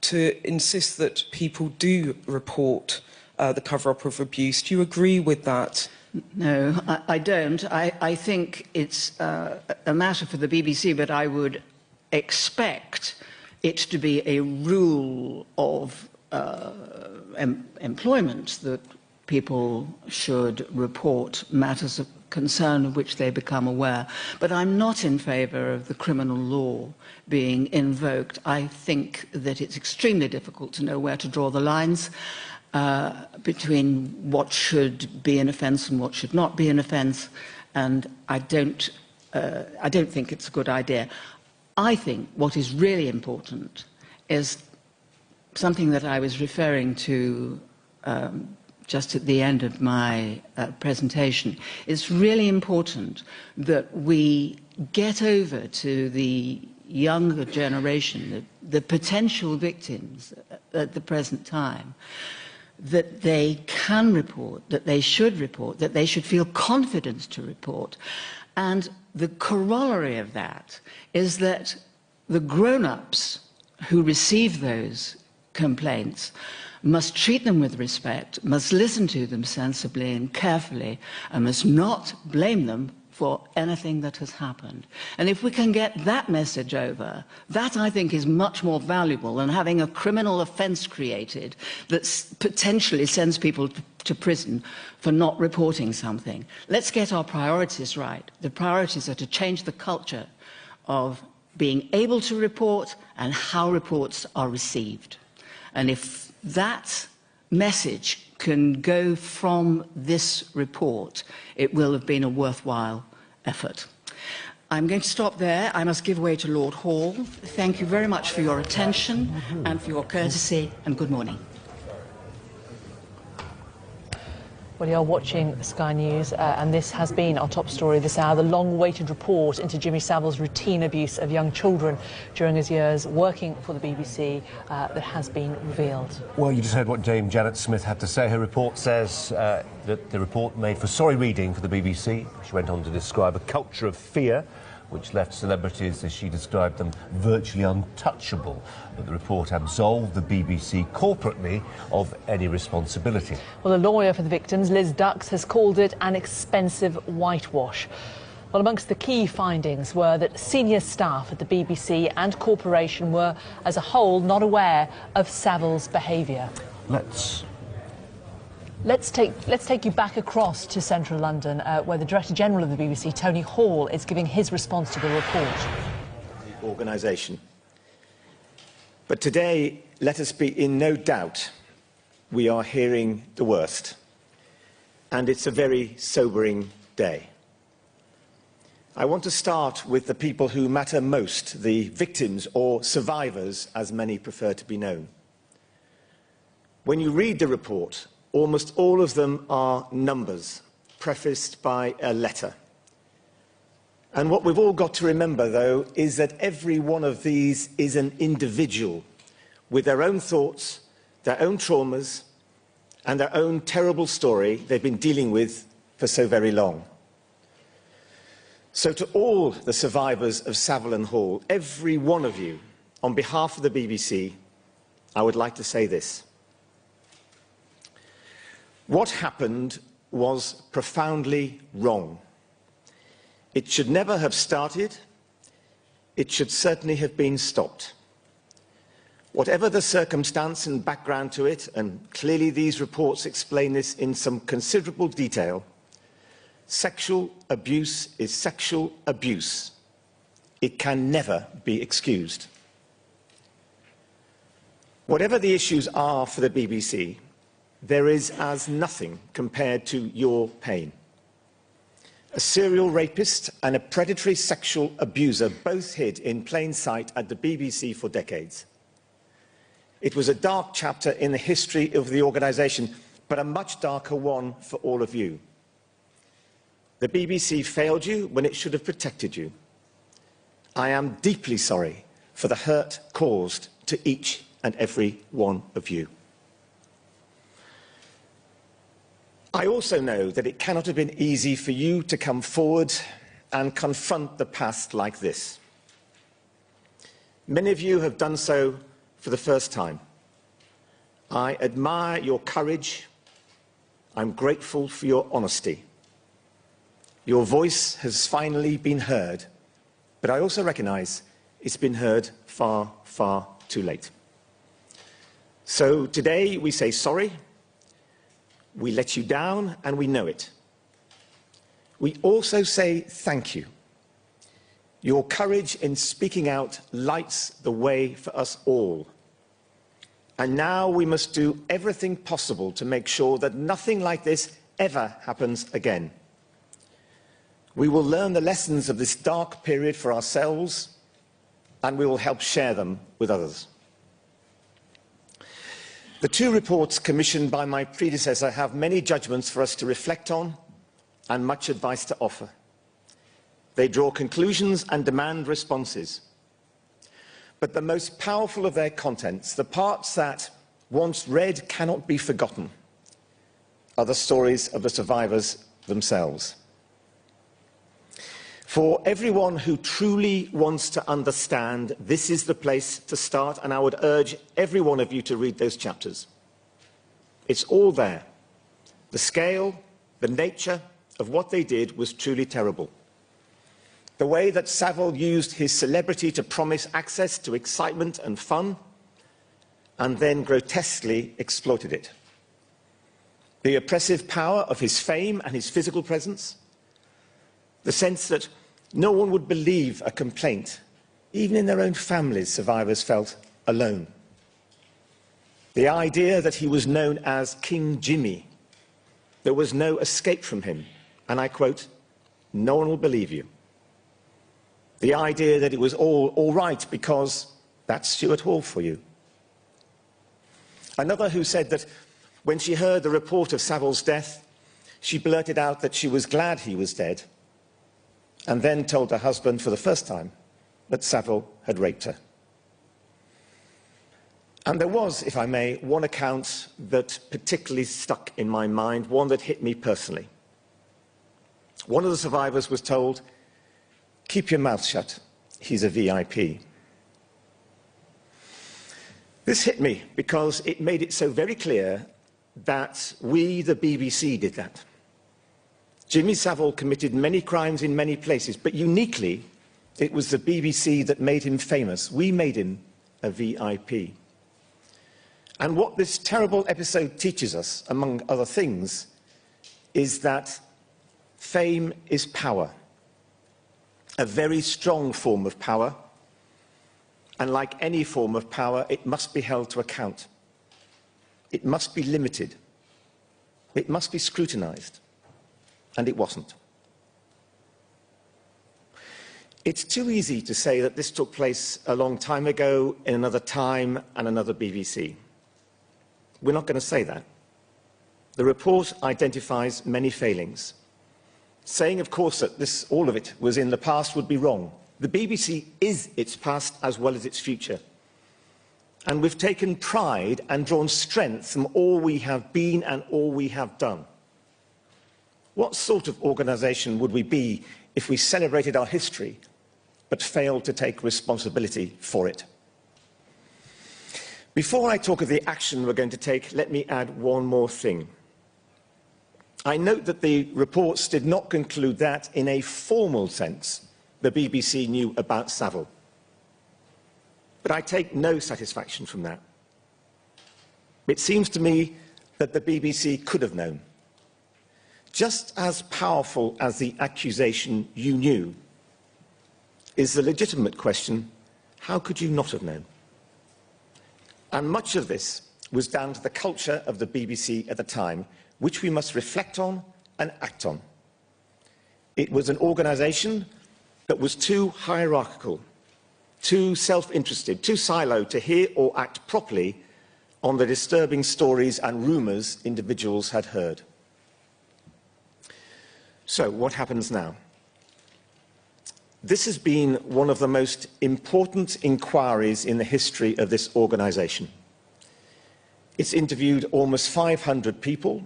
to insist that people do report the cover-up of abuse. Do you agree with that? No, I don't. I think it's a matter for the BBC, but I would expect it to be a rule of employment that people should report matters of concern of which they become aware. But I'm not in favour of the criminal law being invoked. I think that it's extremely difficult to know where to draw the lines between what should be an offence and what should not be an offence, and I don't think it's a good idea. I think what is really important is something that I was referring to just at the end of my presentation. It's really important that we get over to the younger generation, the potential victims at the present time, that they can report, that they should feel confident to report. And the corollary of that is that the grown-ups who receive those complaints must treat them with respect, must listen to them sensibly and carefully, and must not blame them for anything that has happened. And if we can get that message over, that I think is much more valuable than having a criminal offence created that potentially sends people to prison for not reporting something. Let's get our priorities right. The priorities are to change the culture of being able to report and how reports are received. And if that message can go from this report, it will have been a worthwhile effort. I'm going to stop there. I must give way to Lord Hall. Thank you very much for your attention and for your courtesy, and good morning. Well, you're watching Sky News, and this has been our top story this hour, the long-awaited report into Jimmy Savile's routine abuse of young children during his years working for the BBC that has been revealed. Well, you just heard what Dame Janet Smith had to say. Her report says that the report made for sorry reading for the BBC. She went on to describe a culture of fear which left celebrities, as she described them, virtually untouchable. But the report absolved the BBC corporately of any responsibility. Well, a lawyer for the victims, Liz Dux, has called it an expensive whitewash. Well, amongst the key findings were that senior staff at the BBC and corporation were, as a whole, not aware of Savile's behaviour. Let's take you back across to central London, where the Director General of the BBC, Tony Hall, is giving his response to the report. The organisation. But today, let us be in no doubt, we are hearing the worst. And it's a very sobering day. I want to start with the people who matter most, the victims or survivors, as many prefer to be known. When you read the report, almost all of them are numbers, prefaced by a letter. And what we've all got to remember, though, is that every one of these is an individual with their own thoughts, their own traumas, and their own terrible story they've been dealing with for so very long. So to all the survivors of Savile and Hall, every one of you, on behalf of the BBC, I would like to say this. What happened was profoundly wrong. It should never have started. It should certainly have been stopped. Whatever the circumstance and background to it, and clearly these reports explain this in some considerable detail, sexual abuse is sexual abuse. It can never be excused. Whatever the issues are for the BBC, there is as nothing compared to your pain. A serial rapist and a predatory sexual abuser both hid in plain sight at the BBC for decades. It was a dark chapter in the history of the organisation, but a much darker one for all of you. The BBC failed you when it should have protected you. I am deeply sorry for the hurt caused to each and every one of you. I also know that it cannot have been easy for you to come forward and confront the past like this. Many of you have done so for the first time. I admire your courage. I'm grateful for your honesty. Your voice has finally been heard, but I also recognise it's been heard far, far too late. So today we say sorry, we let you down, and we know it. We also say thank you. Your courage in speaking out lights the way for us all. And now we must do everything possible to make sure that nothing like this ever happens again. We will learn the lessons of this dark period for ourselves, and we will help share them with others. The two reports commissioned by my predecessor have many judgments for us to reflect on and much advice to offer. They draw conclusions and demand responses. But the most powerful of their contents, the parts that, once read, cannot be forgotten, are the stories of the survivors themselves. For everyone who truly wants to understand, this is the place to start, and I would urge every one of you to read those chapters. It's all there. The scale, the nature of what they did was truly terrible. The way that Savile used his celebrity to promise access to excitement and fun, and then grotesquely exploited it. The oppressive power of his fame and his physical presence. The sense that no one would believe a complaint. Even in their own families, survivors felt alone. The idea that he was known as King Jimmy. There was no escape from him. And I quote, "No one will believe you." The idea that it was all right because that's Stuart Hall for you. Another who said that when she heard the report of Savile's death, she blurted out that she was glad he was dead, and then told her husband for the first time that Savile had raped her. And there was, if I may, one account that particularly stuck in my mind, one that hit me personally. One of the survivors was told, Keep your mouth shut. He's a VIP. This hit me because it made it so very clear that we, the BBC, did that. Jimmy Savile committed many crimes in many places, but uniquely, it was the BBC that made him famous. We made him a VIP. And what this terrible episode teaches us, among other things, is that fame is power, a very strong form of power, and like any form of power, it must be held to account. It must be limited. It must be scrutinized. And it wasn't. It's too easy to say that this took place a long time ago, in another time and another BBC. We're not going to say that. The report identifies many failings. Saying, of course, that all of it was in the past would be wrong. The BBC is its past as well as its future. And we've taken pride and drawn strength from all we have been and all we have done. What sort of organisation would we be if we celebrated our history but failed to take responsibility for it? Before I talk of the action we're going to take, let me add one more thing. I note that the reports did not conclude that, in a formal sense, the BBC knew about Savile. But I take no satisfaction from that. It seems to me that the BBC could have known. Just as powerful as the accusation "you knew" is the legitimate question, how could you not have known? And much of this was down to the culture of the BBC at the time, which we must reflect on and act on. It was an organisation that was too hierarchical, too self-interested, too siloed to hear or act properly on the disturbing stories and rumours individuals had heard. So, what happens now? This has been one of the most important inquiries in the history of this organisation. It's interviewed almost 500 people,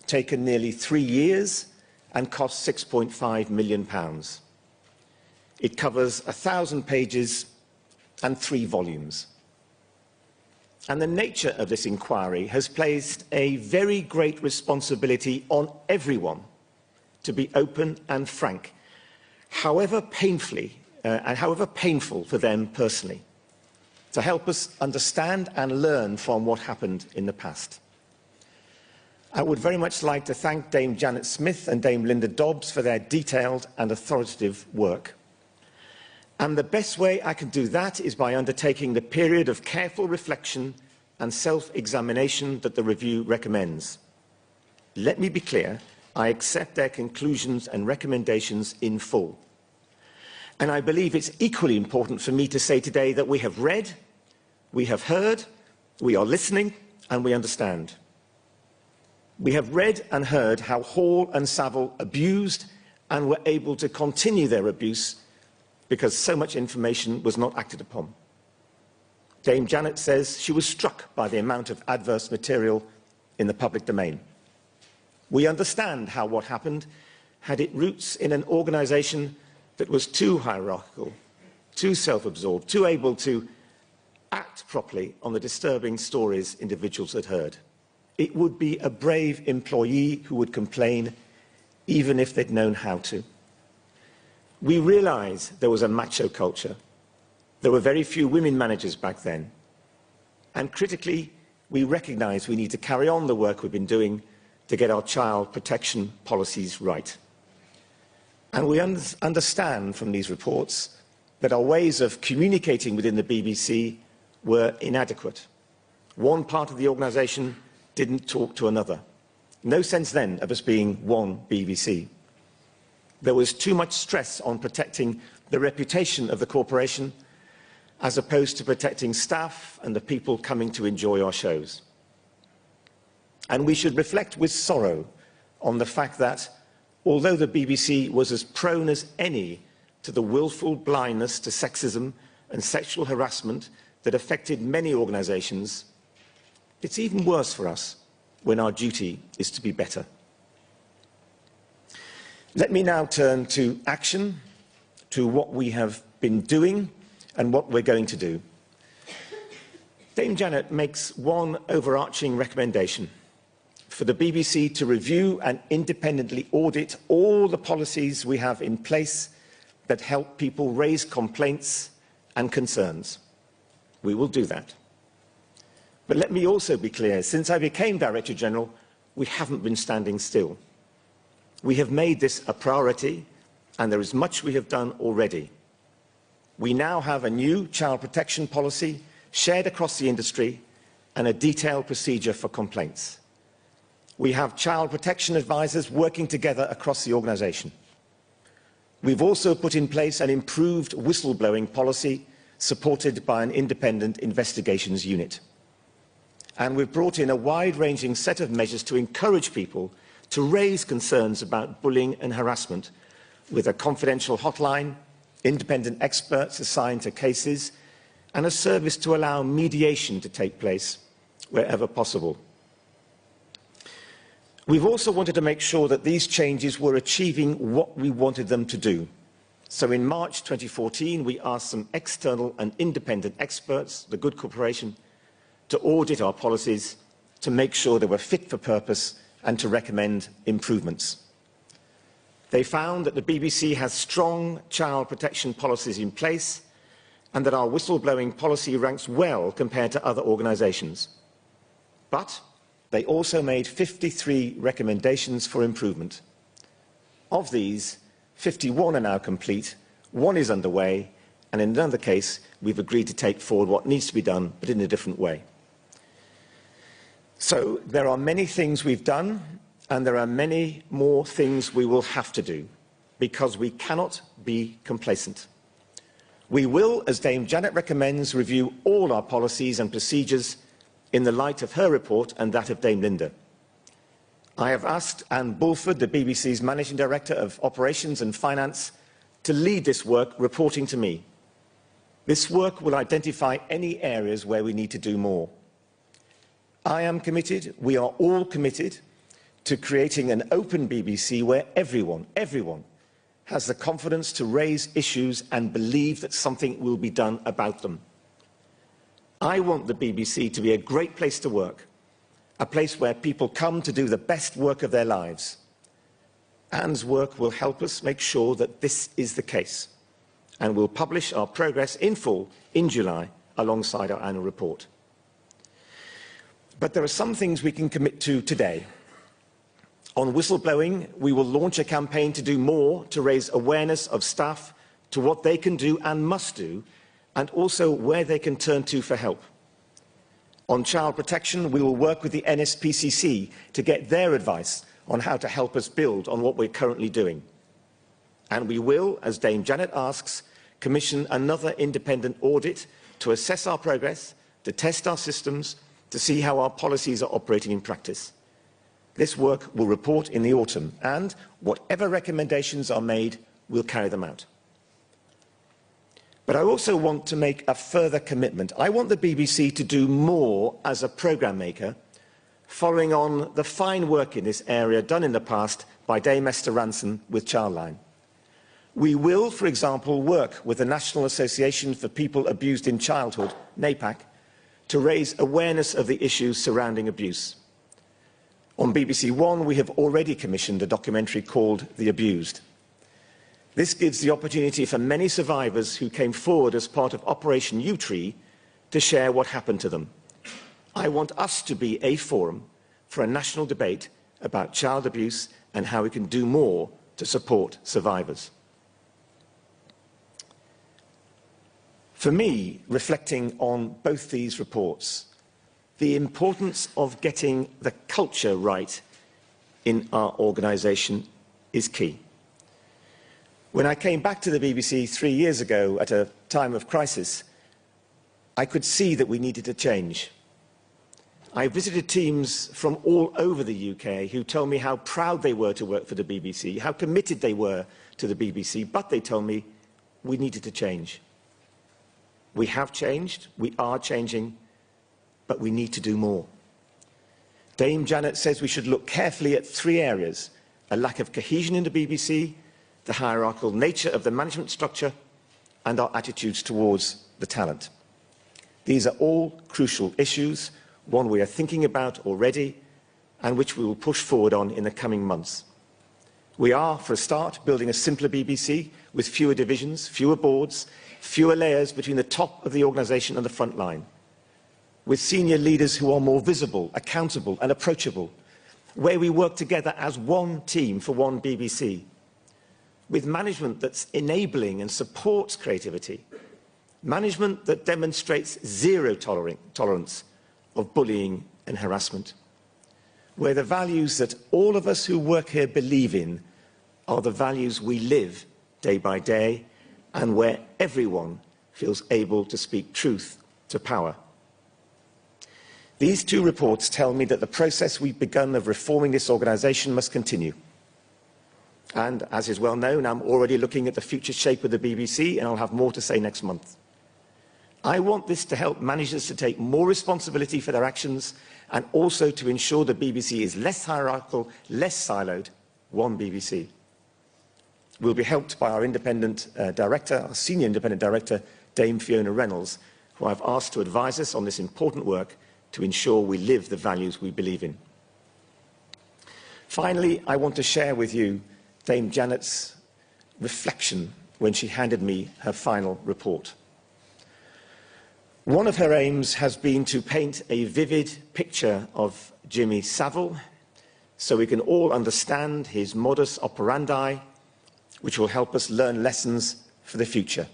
taken nearly 3 years, and cost £6.5 million. It covers 1,000 pages and 3 volumes. And the nature of this inquiry has placed a very great responsibility on everyone to be open and frank, however painfully and however painful for them personally, to help us understand and learn from what happened in the past. I would very much like to thank Dame Janet Smith and Dame Linda Dobbs for their detailed and authoritative work. And the best way I can do that is by undertaking the period of careful reflection and self-examination that the review recommends. Let me be clear, I accept their conclusions and recommendations in full. And I believe it's equally important for me to say today that we have read, we have heard, we are listening, and we understand. We have read and heard how Hall and Savile abused and were able to continue their abuse because so much information was not acted upon. Dame Janet says she was struck by the amount of adverse material in the public domain. We understand how what happened had its roots in an organisation that was too hierarchical, too self-absorbed, too able to act properly on the disturbing stories individuals had heard. It would be a brave employee who would complain, even if they'd known how to. We realise there was a macho culture. There were very few women managers back then. And critically, we recognise we need to carry on the work we've been doing to get our child protection policies right. And we understand from these reports that our ways of communicating within the BBC were inadequate. One part of the organisation didn't talk to another. No sense then of us being one BBC. There was too much stress on protecting the reputation of the corporation as opposed to protecting staff and the people coming to enjoy our shows. And we should reflect with sorrow on the fact that, although the BBC was as prone as any to the willful blindness to sexism and sexual harassment that affected many organisations, it's even worse for us when our duty is to be better. Let me now turn to action to what we have been doing and what we're going to do. Dame Janet makes one overarching recommendation: for the BBC to review and independently audit all the policies we have in place that help people raise complaints and concerns. We will do that. But let me also be clear, since I became Director General, we haven't been standing still. We have made this a priority, and there is much we have done already. We now have a new child protection policy shared across the industry and a detailed procedure for complaints. We have child protection advisors working together across the organisation. We've also put in place an improved whistleblowing policy supported by an independent investigations unit. And we've brought in a wide-ranging set of measures to encourage people to raise concerns about bullying and harassment, with a confidential hotline, independent experts assigned to cases, and a service to allow mediation to take place wherever possible. We've also wanted to make sure that these changes were achieving what we wanted them to do. So in March 2014, we asked some external and independent experts, the Good Corporation, to audit our policies to make sure they were fit for purpose and to recommend improvements. They found that the BBC has strong child protection policies in place and that our whistleblowing policy ranks well compared to other organisations. But they also made 53 recommendations for improvement. Of these, 51 are now complete, 1 is underway, and in another case, we've agreed to take forward what needs to be done, but in a different way. So there are many things we've done, and there are many more things we will have to do, because we cannot be complacent. We will, as Dame Janet recommends, review all our policies and procedures in the light of her report and that of Dame Linda. I have asked Anne Bulford, the BBC's Managing Director of Operations and Finance, to lead this work, reporting to me. This work will identify any areas where we need to do more. I am committed, we are all committed, to creating an open BBC where everyone has the confidence to raise issues and believe that something will be done about them. I want the BBC to be a great place to work, a place where people come to do the best work of their lives. Anne's work will help us make sure that this is the case, and we'll publish our progress in full in July alongside our annual report. But there are some things we can commit to today. On whistleblowing, we will launch a campaign to do more to raise awareness of staff to what they can do and must do, and also where they can turn to for help. On child protection, we will work with the NSPCC to get their advice on how to help us build on what we're currently doing. And we will, as Dame Janet asks, commission another independent audit to assess our progress, to test our systems, to see how our policies are operating in practice. This work will report in the autumn, and whatever recommendations are made, we'll carry them out. But I also want to make a further commitment. I want the BBC to do more as a programme maker, following on the fine work in this area done in the past by Dame Esther Ranson with Childline. We will, for example, work with the National Association for People Abused in Childhood, NAPAC, to raise awareness of the issues surrounding abuse. On BBC One, we have already commissioned a documentary called The Abused. This gives the opportunity for many survivors who came forward as part of Operation U-Tree to share what happened to them. I want us to be a forum for a national debate about child abuse and how we can do more to support survivors. For me, reflecting on both these reports, the importance of getting the culture right in our organisation is key. When I came back to the BBC 3 years ago at a time of crisis, I could see that we needed to change. I visited teams from all over the UK who told me how proud they were to work for the BBC, how committed they were to the BBC, but they told me we needed to change. We have changed, we are changing, but we need to do more. Dame Janet says we should look carefully at 3 areas: a lack of cohesion in the BBC, the hierarchical nature of the management structure, and our attitudes towards the talent. These are all crucial issues, one we are thinking about already, and which we will push forward on in the coming months. We are, for a start, building a simpler BBC with fewer divisions, fewer boards, fewer layers between the top of the organisation and the front line, with senior leaders who are more visible, accountable and approachable, where we work together as one team for one BBC, with management that's enabling and supports creativity, management that demonstrates zero tolerance of bullying and harassment, where the values that all of us who work here believe in are the values we live day by day, and where everyone feels able to speak truth to power. These two reports tell me that the process we've begun of reforming this organisation must continue. And, as is well known, I'm already looking at the future shape of the BBC, and I'll have more to say next month. I want this to help managers to take more responsibility for their actions, and also to ensure the BBC is less hierarchical, less siloed, one BBC. We'll be helped by our independent director, our senior independent director, Dame Fiona Reynolds, who I've asked to advise us on this important work to ensure we live the values we believe in. Finally, I want to share with you Dame Janet's reflection when she handed me her final report. One of her aims has been to paint a vivid picture of Jimmy Savile, so we can all understand his modus operandi, which will help us learn lessons for the future.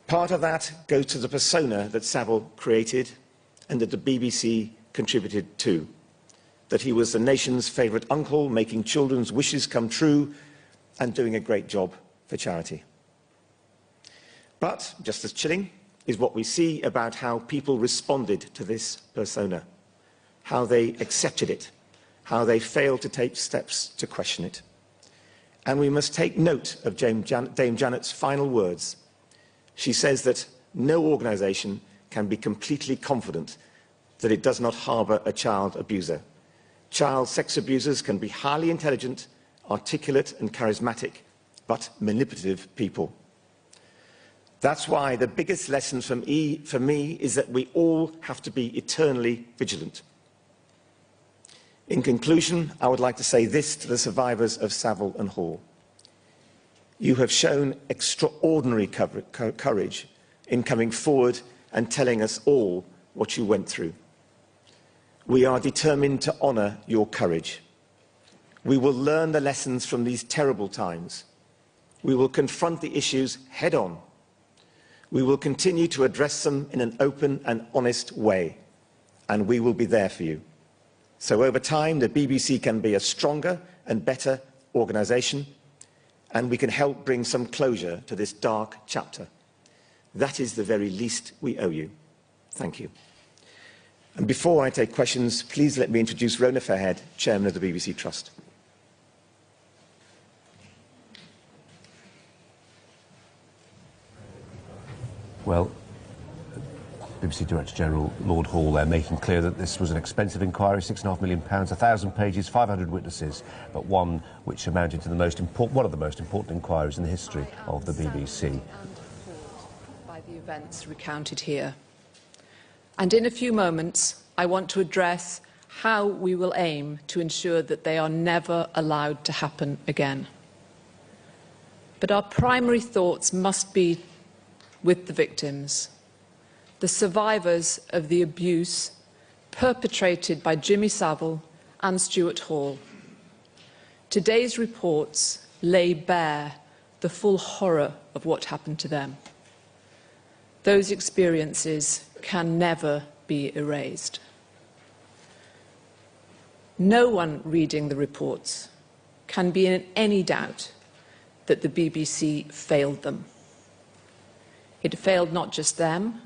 Part of that goes to the persona that Savile created and that the BBC contributed to, that he was the nation's favourite uncle, making children's wishes come true and doing a great job for charity. But, just as chilling, is what we see about how people responded to this persona, how they accepted it, how they failed to take steps to question it. And we must take note of Dame Janet's final words. She says that no organisation can be completely confident that it does not harbour a child abuser. Child sex abusers can be highly intelligent, articulate and charismatic, but manipulative people. That's why the biggest lesson for me is that we all have to be eternally vigilant. In conclusion, I would like to say this to the survivors of Savile and Hall. You have shown extraordinary courage in coming forward and telling us all what you went through. We are determined to honour your courage. We will learn the lessons from these terrible times. We will confront the issues head-on. We will continue to address them in an open and honest way, and we will be there for you. So over time, the BBC can be a stronger and better organisation, and we can help bring some closure to this dark chapter. That is the very least we owe you. Thank you. And before I take questions, please let me introduce Rona Fairhead, Chairman of the BBC Trust. Well, BBC Director General Lord Hall there making clear that this was an expensive inquiry, £6.5 million, 1,000 pages, 500 witnesses, but one which amounted to one of the most important inquiries in the history of the BBC. By the events recounted here. And in a few moments, I want to address how we will aim to ensure that they are never allowed to happen again. But our primary thoughts must be with the victims, the survivors of the abuse perpetrated by Jimmy Savile and Stuart Hall. Today's reports lay bare the full horror of what happened to them. Those experiences can never be erased. No one reading the reports can be in any doubt that the BBC failed them. It failed not just them,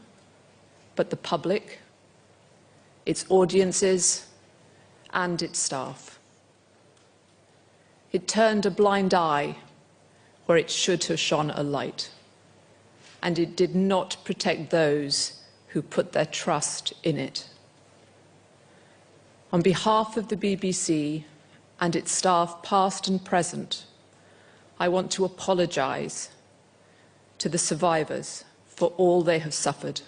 but the public, its audiences, and its staff. It turned a blind eye where it should have shone a light, and it did not protect those who put their trust in it. On behalf of the BBC and its staff, past and present, I want to apologise to the survivors for all they have suffered.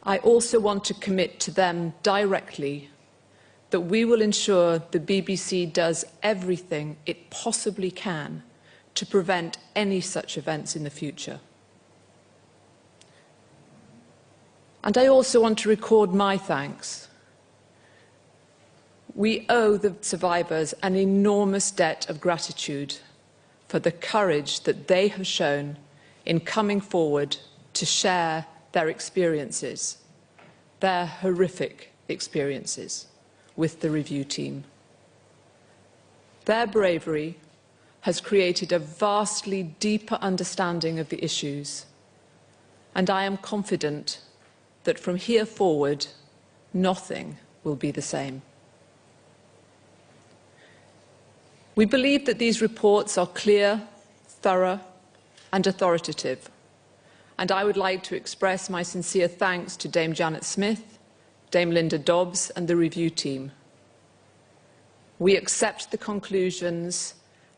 I also want to commit to them directly that we will ensure the BBC does everything it possibly can to prevent any such events in the future. And I also want to record my thanks. We owe the survivors an enormous debt of gratitude for the courage that they have shown in coming forward to share their experiences, their horrific experiences, with the review team. Their bravery has created a vastly deeper understanding of the issues, and I am confident that from here forward, nothing will be the same. We believe that these reports are clear, thorough, and authoritative, and I would like to express my sincere thanks to Dame Janet Smith, Dame Linda Dobbs, and the review team. We accept the conclusions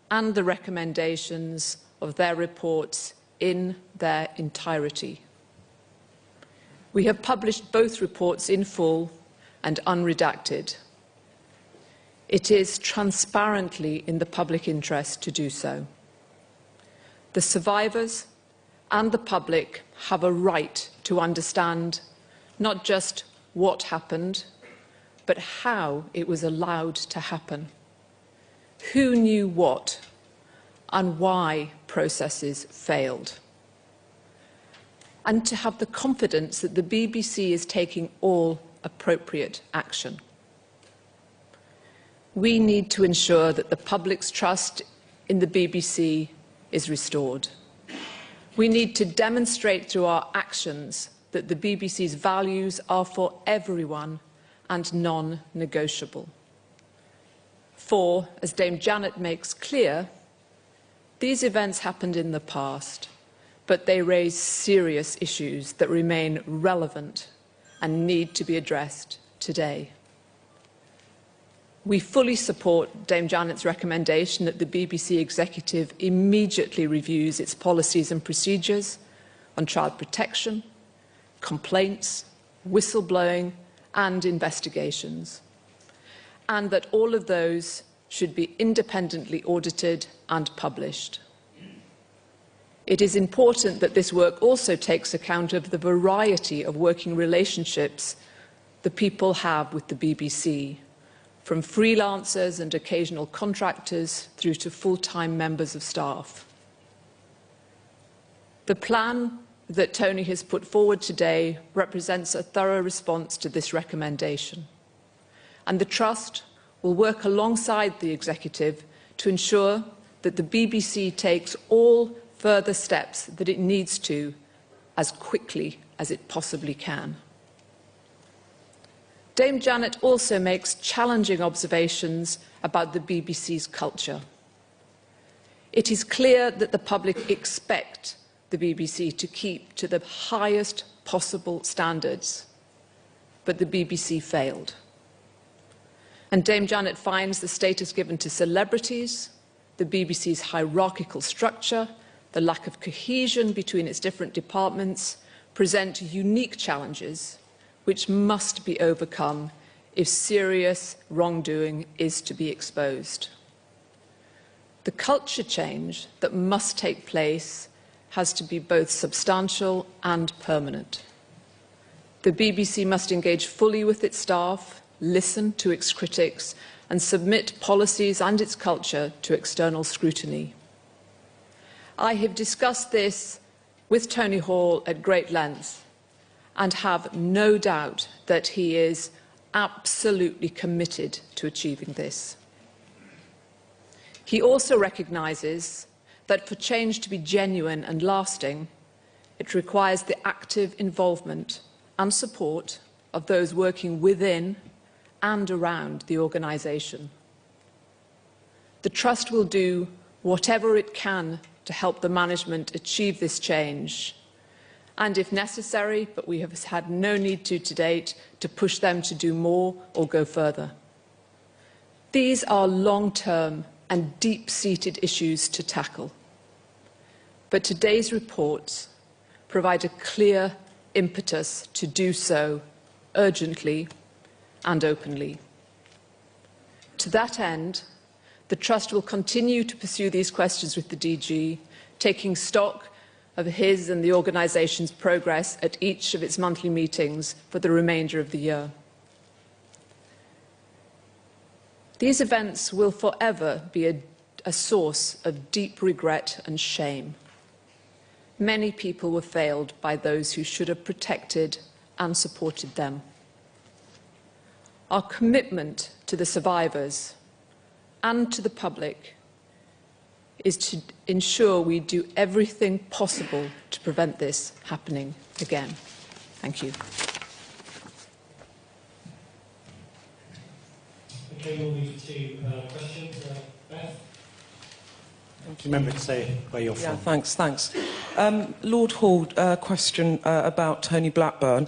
and the recommendations of their reports in their entirety. We have published both reports in full and unredacted. It is transparently in the public interest to do so. The survivors and the public have a right to understand not just what happened, but how it was allowed to happen. Who knew what and why processes failed? And to have the confidence that the BBC is taking all appropriate action. We need to ensure that the public's trust in the BBC is restored. We need to demonstrate through our actions that the BBC's values are for everyone and non-negotiable. For, as Dame Janet makes clear, these events happened in the past, but they raise serious issues that remain relevant and need to be addressed today. We fully support Dame Janet's recommendation that the BBC executive immediately reviews its policies and procedures on child protection, complaints, whistleblowing and investigations, and that all of those should be independently audited and published. It is important that this work also takes account of the variety of working relationships the people have with the BBC, from freelancers and occasional contractors through to full-time members of staff. The plan that Tony has put forward today represents a thorough response to this recommendation, and the Trust will work alongside the Executive to ensure that the BBC takes all further steps that it needs to as quickly as it possibly can. Dame Janet also makes challenging observations about the BBC's culture. It is clear that the public expect the BBC to keep to the highest possible standards, but the BBC failed. And Dame Janet finds the status given to celebrities, the BBC's hierarchical structure, the lack of cohesion between its different departments present unique challenges which must be overcome if serious wrongdoing is to be exposed. The culture change that must take place has to be both substantial and permanent. The BBC must engage fully with its staff, listen to its critics, and submit policies and its culture to external scrutiny. I have discussed this with Tony Hall at great length and have no doubt that he is absolutely committed to achieving this. He also recognises that for change to be genuine and lasting, it requires the active involvement and support of those working within and around the organisation. The Trust will do whatever it can to help the management achieve this change, and if necessary, but we have had no need to date, to push them to do more or go further. These are long-term and deep-seated issues to tackle. But today's reports provide a clear impetus to do so urgently and openly. To that end, the Trust will continue to pursue these questions with the DG, taking stock of his and the organisation's progress at each of its monthly meetings for the remainder of the year. These events will forever be a source of deep regret and shame. Many people were failed by those who should have protected and supported them. Our commitment to the survivors and to the public is to ensure we do everything possible to prevent this happening again. Thank you. Okay, we'll move to questions. Beth? Remember to say where you're from. Yeah, thanks. Lord Hall, question about Tony Blackburn.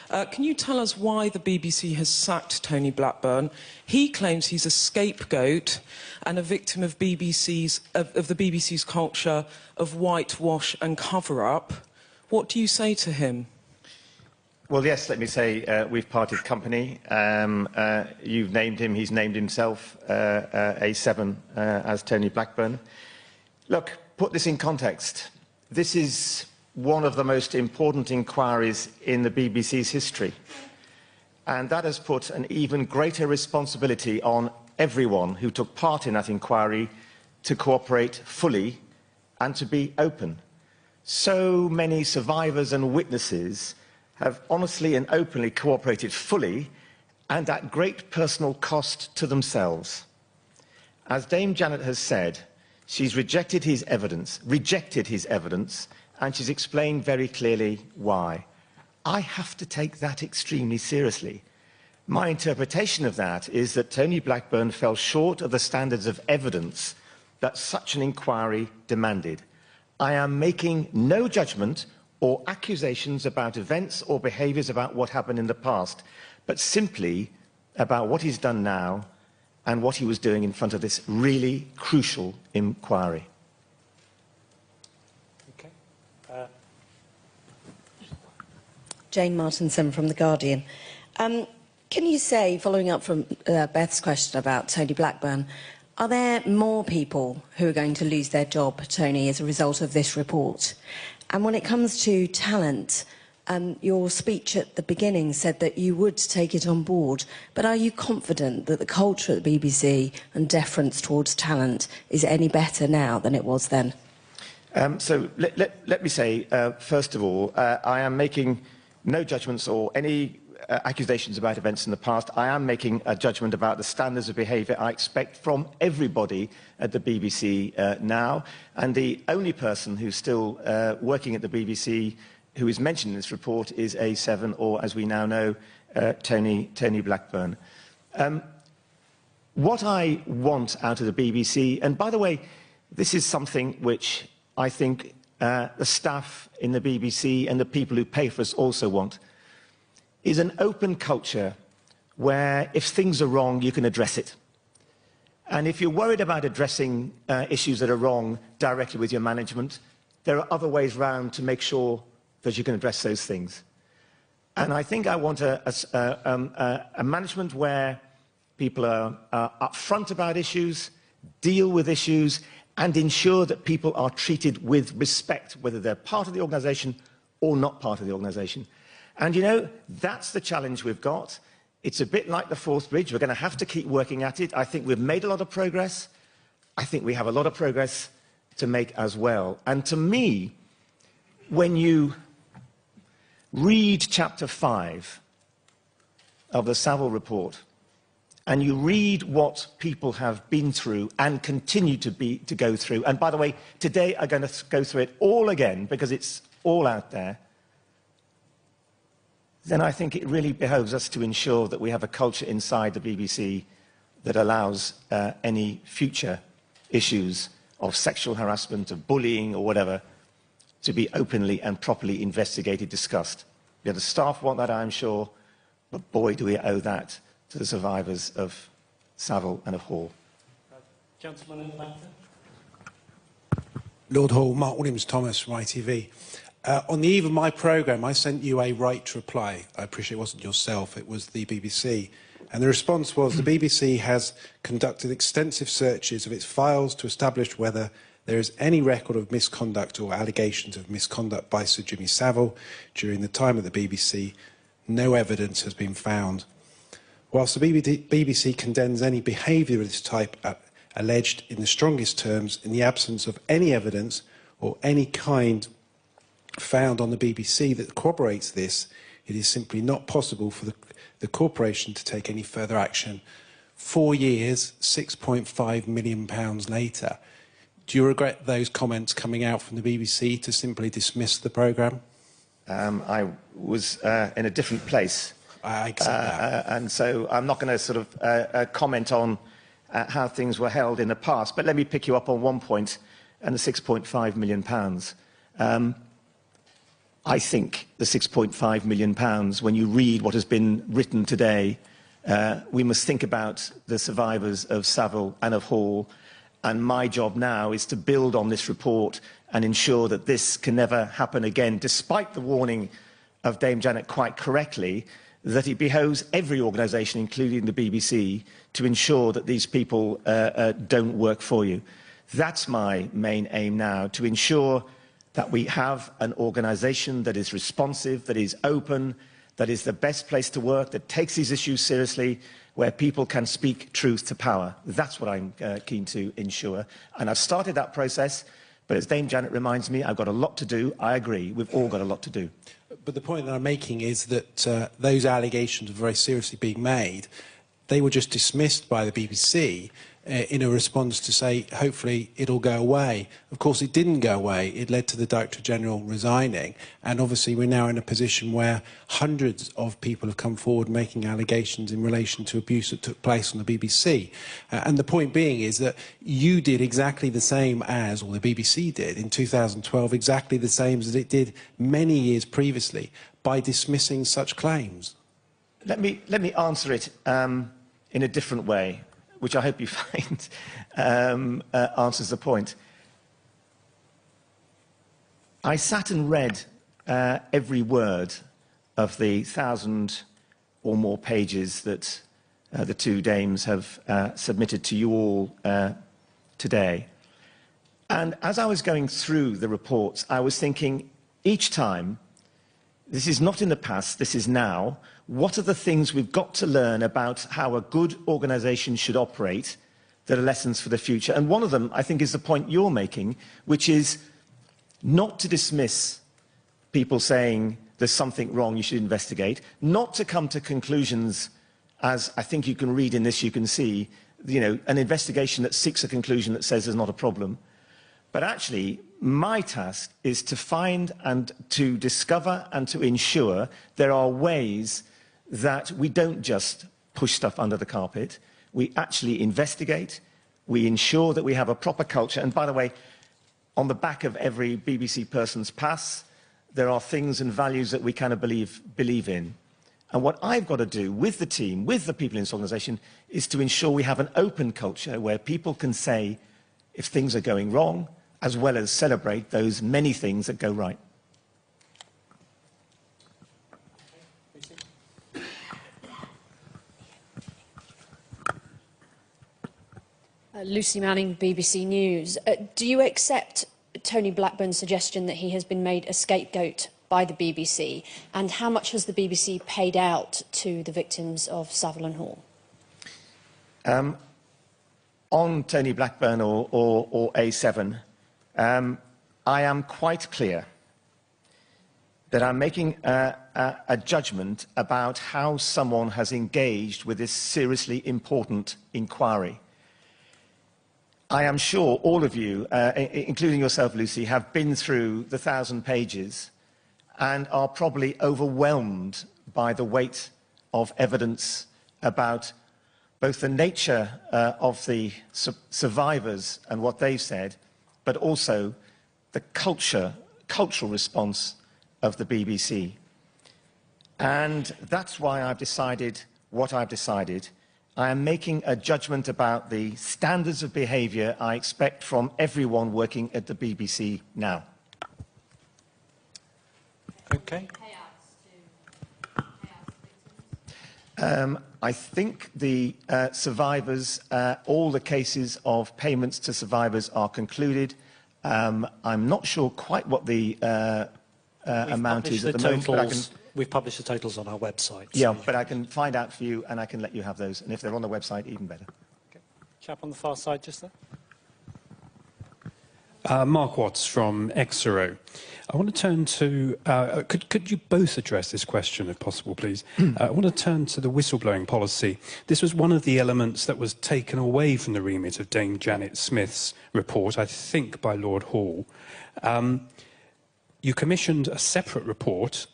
Can you tell us why the BBC has sacked Tony Blackburn? He claims he's a scapegoat and a victim of the BBC's culture of whitewash and cover-up. What do you say to him? Well, yes, let me say we've parted company. You've named him, he's named himself A7 as Tony Blackburn. Look, put this in context. This is one of the most important inquiries in the BBC's history. And that has put an even greater responsibility on everyone who took part in that inquiry to cooperate fully and to be open. So many survivors and witnesses have honestly and openly cooperated fully and at great personal cost to themselves. As Dame Janet has said, she's rejected his evidence, and she's explained very clearly why. I have to take that extremely seriously. My interpretation of that is that Tony Blackburn fell short of the standards of evidence that such an inquiry demanded. I am making no judgment or accusations about events or behaviours about what happened in the past, but simply about what he's done now and what he was doing in front of this really crucial inquiry. Okay. Jane Martinson from The Guardian. Can you say, following up from Beth's question about Tony Blackburn, are there more people who are going to lose their job, Tony, as a result of this report? And when it comes to talent, your speech at the beginning said that you would take it on board, but are you confident that the culture at the BBC and deference towards talent is any better now than it was then? So let me say, first of all, I am making no judgments or any accusations about events in the past. I am making a judgment about the standards of behaviour I expect from everybody at the BBC now. And the only person who's still working at the BBC who is mentioned in this report is A7, or as we now know, Tony Blackburn. What I want out of the BBC, and by the way, this is something which I think the staff in the BBC and the people who pay for us also want, is an open culture where if things are wrong, you can address it. And if you're worried about addressing issues that are wrong directly with your management, there are other ways round to make sure that you can address those things. And I think I want a management where people are upfront about issues, deal with issues, and ensure that people are treated with respect, whether they're part of the organisation or not part of the organisation. And, you know, that's the challenge we've got. It's a bit like the Forth Bridge. We're going to have to keep working at it. I think we've made a lot of progress. I think we have a lot of progress to make as well. And to me, when you read chapter 5 of the Savile report, and you read what people have been through and continue to go through, and by the way, today I'm going to go through it all again because it's all out there, then I think it really behoves us to ensure that we have a culture inside the BBC that allows any future issues of sexual harassment, of bullying or whatever, to be openly and properly investigated, discussed. Yeah, the staff want that, I'm sure, but boy, do we owe that to the survivors of Savile and of Hall. Gentleman in the back there. Lord Hall, Mark Williams-Thomas from ITV. On the eve of my programme, I sent you a right to reply. I appreciate it wasn't yourself, it was the BBC. And the response was, the BBC has conducted extensive searches of its files to establish whether there is any record of misconduct or allegations of misconduct by Sir Jimmy Savile during the time of the BBC. No evidence has been found. Whilst the BBC condemns any behaviour of this type alleged in the strongest terms, in the absence of any evidence or any kind found on the BBC that corroborates this, it is simply not possible for the corporation to take any further action. 4 years, £6.5 million later. Do you regret those comments coming out from the BBC to simply dismiss the programme? I was in a different place. I accept that. And so I'm not going to sort of comment on how things were held in the past. But let me pick you up on one point, and the £6.5 million. I think the £6.5 million, when you read what has been written today, we must think about the survivors of Savile and of Hall. And my job now is to build on this report and ensure that this can never happen again, despite the warning of Dame Janet quite correctly, that it behoves every organisation, including the BBC, to ensure that these people don't work for you. That's my main aim now, to ensure that we have an organisation that is responsive, that is open, that is the best place to work, that takes these issues seriously, where people can speak truth to power. That's what I'm keen to ensure. And I've started that process, but as Dame Janet reminds me, I've got a lot to do. I agree, we've all got a lot to do. But the point that I'm making is that those allegations are very seriously being made. They were just dismissed by the BBC in a response to say, hopefully, it'll go away. Of course, it didn't go away. It led to the Director General resigning. And obviously, we're now in a position where hundreds of people have come forward making allegations in relation to abuse that took place on the BBC. And the point being is that you did exactly the same as, or the BBC did, in 2012, exactly the same as it did many years previously, by dismissing such claims. Let me answer it in a different way, which I hope you find answers the point. I sat and read every word of the 1,000 or more pages that the two dames have submitted to you all today. And as I was going through the reports, I was thinking each time, this is not in the past, this is now. What are the things we've got to learn about how a good organisation should operate that are lessons for the future? And one of them, I think, is the point you're making, which is not to dismiss people saying there's something wrong, you should investigate, not to come to conclusions, as I think you can read in this, you can see, you know, an investigation that seeks a conclusion that says there's not a problem. But actually, my task is to find and to discover and to ensure there are ways that we don't just push stuff under the carpet. We actually investigate. We ensure that we have a proper culture. And by the way, on the back of every BBC person's pass, there are things and values that we kind of believe in. And what I've got to do with the team, with the people in this organisation, is to ensure we have an open culture where people can say if things are going wrong, as well as celebrate those many things that go right. Lucy Manning, BBC News. Do you accept Tony Blackburn's suggestion that he has been made a scapegoat by the BBC? And how much has the BBC paid out to the victims of Savile and Hall? On Tony Blackburn or A7, I am quite clear that I'm making a judgment about how someone has engaged with this seriously important inquiry. I am sure all of you, including yourself, Lucy, have been through the 1,000 pages and are probably overwhelmed by the weight of evidence about both the nature of the survivors and what they've said, but also the cultural response of the BBC. And that's why I've decided what I've decided. I am making a judgment about the standards of behaviour I expect from everyone working at the BBC now. Okay. I think the survivors, all the cases of payments to survivors are concluded. I'm not sure quite what the amount is at the moment, but I can... We've published the totals on our website. Yeah, but I can find out for you and I can let you have those. And if they're on the website, even better. Okay. Chap on the far side just there. Mark Watts from Exero. I want to turn to... could you both address this question, if possible, please? I want to turn to the whistleblowing policy. This was one of the elements that was taken away from the remit of Dame Janet Smith's report, I think by Lord Hall. You commissioned a separate report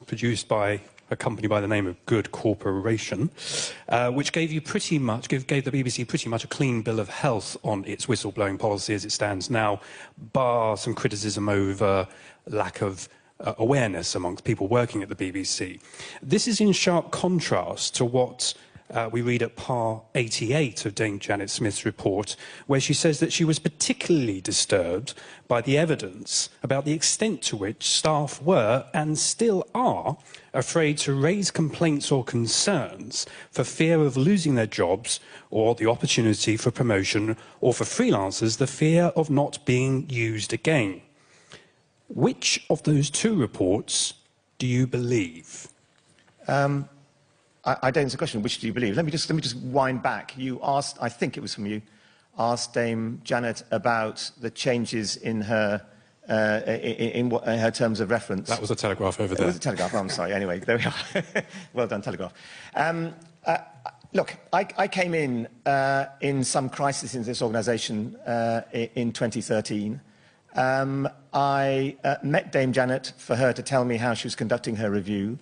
produced by a company by the name of Good Corporation, which gave you pretty much, gave the BBC pretty much a clean bill of health on its whistleblowing policy as it stands now, bar some criticism over lack of awareness amongst people working at the BBC. This is in sharp contrast to what we read at par 88 of Dame Janet Smith's report, where she says that she was particularly disturbed by the evidence about the extent to which staff were, and still are, afraid to raise complaints or concerns for fear of losing their jobs or the opportunity for promotion, or for freelancers, the fear of not being used again. Which of those two reports do you believe? I don't answer the question, which do you believe? Let me just wind back. You asked, I think it was from you, asked Dame Janet about the changes in her in her terms of reference. That was a Telegraph over there. It was a Telegraph, I'm sorry. Anyway, there we are. Well done, Telegraph. Look, I came in some crisis in this organisation in 2013. I met Dame Janet for her to tell me how she was conducting her review.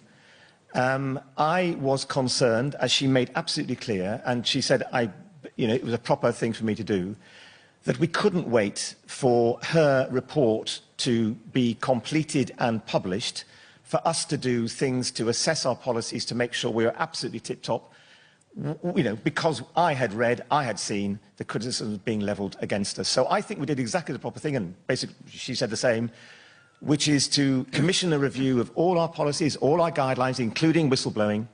I was concerned, as she made absolutely clear, and she said it was a proper thing for me to do, that we couldn't wait for her report to be completed and published, for us to do things to assess our policies to make sure we were absolutely tip-top, because I had seen the criticisms being levelled against us. So I think we did exactly the proper thing, and basically she said the same, which is to commission a review of all our policies, all our guidelines, including whistleblowing,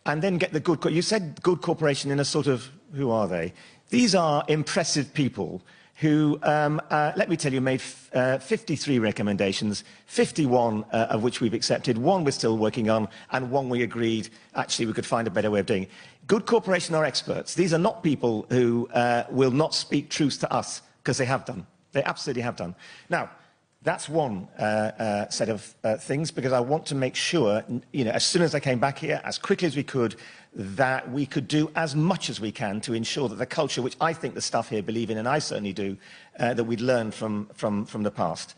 and then get the good... You said Good Corporation in a sort of... Who are they? These are impressive people who, let me tell you, made 53 recommendations, 51 of which we've accepted, one we're still working on, and one we agreed, actually, we could find a better way of doing it. Good Corporation are experts. These are not people who will not speak truth to us, because they have done. They absolutely have done. Now, that's one set of things, because I want to make sure, as soon as I came back here, as quickly as we could, that we could do as much as we can to ensure that the culture, which I think the staff here believe in, and I certainly do, that we'd learned from the past.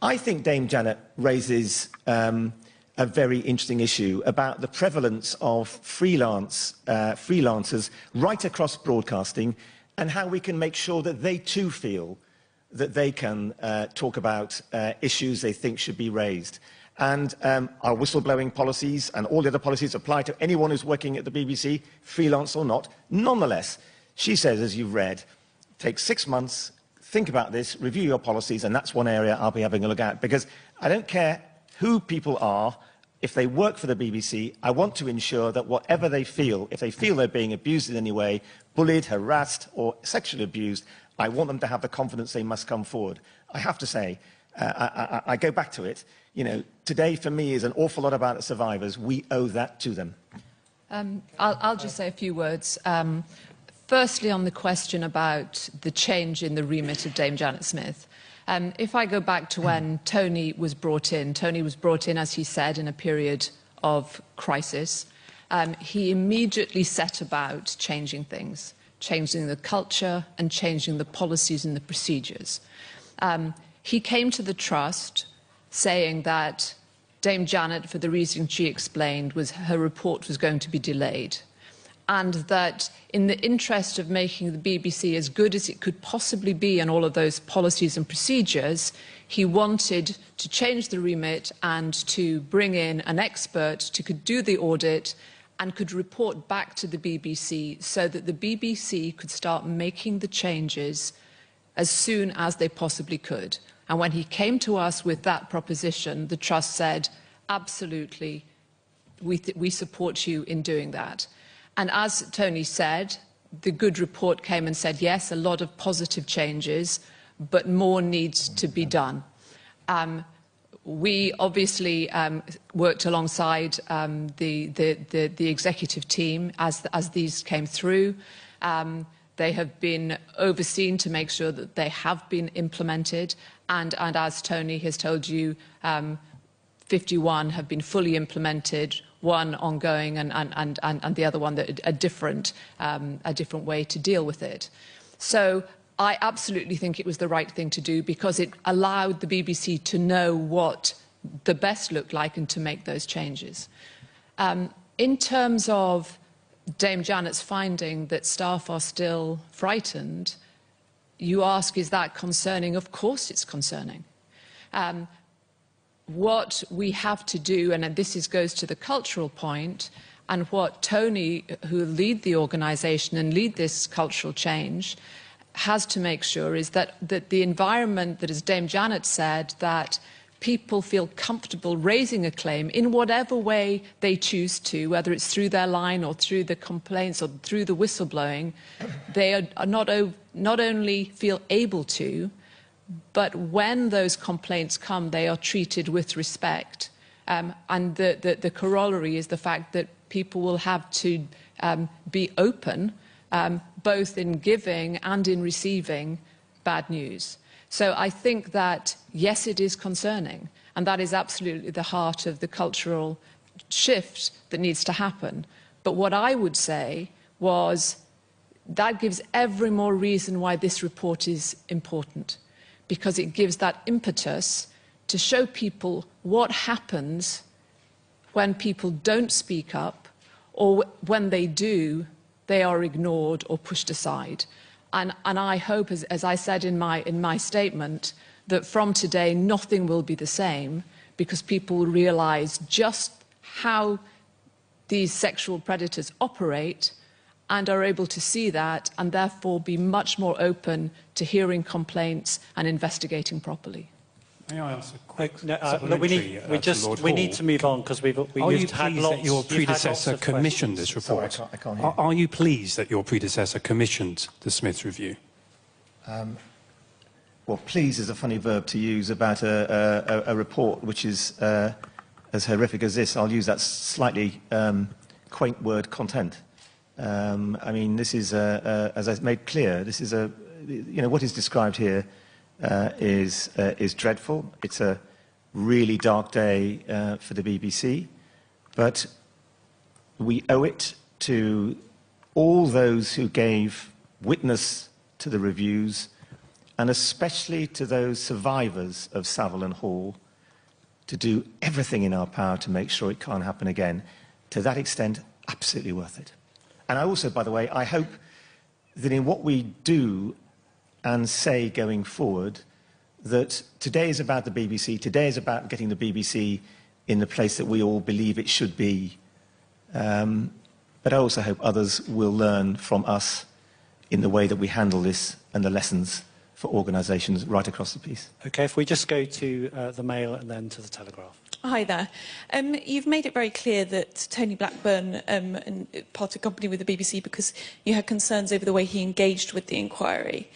I think Dame Janet raises a very interesting issue about the prevalence of freelancers right across broadcasting, and how we can make sure that they too feel that they can talk about issues they think should be raised. And our whistleblowing policies and all the other policies apply to anyone who's working at the BBC, freelance or not. Nonetheless, she says, as you've read, take 6 months, think about this, review your policies, and that's one area I'll be having a look at. Because I don't care who people are, if they work for the BBC, I want to ensure that whatever they feel, if they feel they're being abused in any way, bullied, harassed, or sexually abused, I want them to have the confidence they must come forward. I have to say, I go back to it, today for me is an awful lot about the survivors. We owe that to them. I'll just say a few words. Firstly, on the question about the change in the remit of Dame Janet Smith. If I go back to when Tony was brought in, as he said, in a period of crisis. He immediately set about changing things, changing the culture and changing the policies and the procedures. He came to the Trust saying that Dame Janet, for the reason she explained, was her report was going to be delayed, and that in the interest of making the BBC as good as it could possibly be in all of those policies and procedures, he wanted to change the remit and to bring in an expert who could do the audit and could report back to the BBC so that the BBC could start making the changes as soon as they possibly could. And when he came to us with that proposition, the Trust said, absolutely, we support you in doing that. And as Tony said, the good report came and said, yes, a lot of positive changes, but more needs to be done. We obviously worked alongside the executive team as these came through. They have been overseen to make sure that they have been implemented, and as Tony has told you, 51 have been fully implemented, one ongoing, and the other one a different way to deal with it. So I absolutely think it was the right thing to do because it allowed the BBC to know what the best looked like and to make those changes. In terms of Dame Janet's finding that staff are still frightened, you ask, is that concerning? Of course it's concerning. What we have to do, and this goes to the cultural point, and what Tony, who lead the organisation and lead this cultural change, has to make sure is that the environment that, as Dame Janet said, that people feel comfortable raising a claim in whatever way they choose to, whether it's through their line or through the complaints or through the whistleblowing, they are not only feel able to, but when those complaints come, they are treated with respect. And the corollary is the fact that people will have to be open, both in giving and in receiving bad news. So I think that, yes, it is concerning, and that is absolutely the heart of the cultural shift that needs to happen. But what I would say was that gives every more reason why this report is important, because it gives that impetus to show people what happens when people don't speak up, or when they do, they are ignored or pushed aside. And I hope, as I said in my statement, that from today nothing will be the same, because people will realise just how these sexual predators operate and are able to see that, and therefore be much more open to hearing complaints and investigating properly. May I ask a quick we need to move on because we've Are you pleased that your predecessor commissioned this report? Sorry, I can't hear. Are you pleased that your predecessor commissioned the Smith Review? Well, please is a funny verb to use about a report which is as horrific as this. I'll use that slightly quaint word, content. I mean, this is, as I've made clear, this is what is described here is dreadful. It's a really dark day for the BBC, but we owe it to all those who gave witness to the reviews, and especially to those survivors of Savile and Hall, to do everything in our power to make sure it can't happen again. To that extent, absolutely worth it. And I also, by the way, I hope that in what we do and say going forward, that today is about the BBC, today is about getting the BBC in the place that we all believe it should be. But I also hope others will learn from us in the way that we handle this and the lessons for organisations right across the piece. OK, if we just go to the Mail and then to the Telegraph. Hi there. You've made it very clear that Tony Blackburn parted company with the BBC because you had concerns over the way he engaged with the inquiry.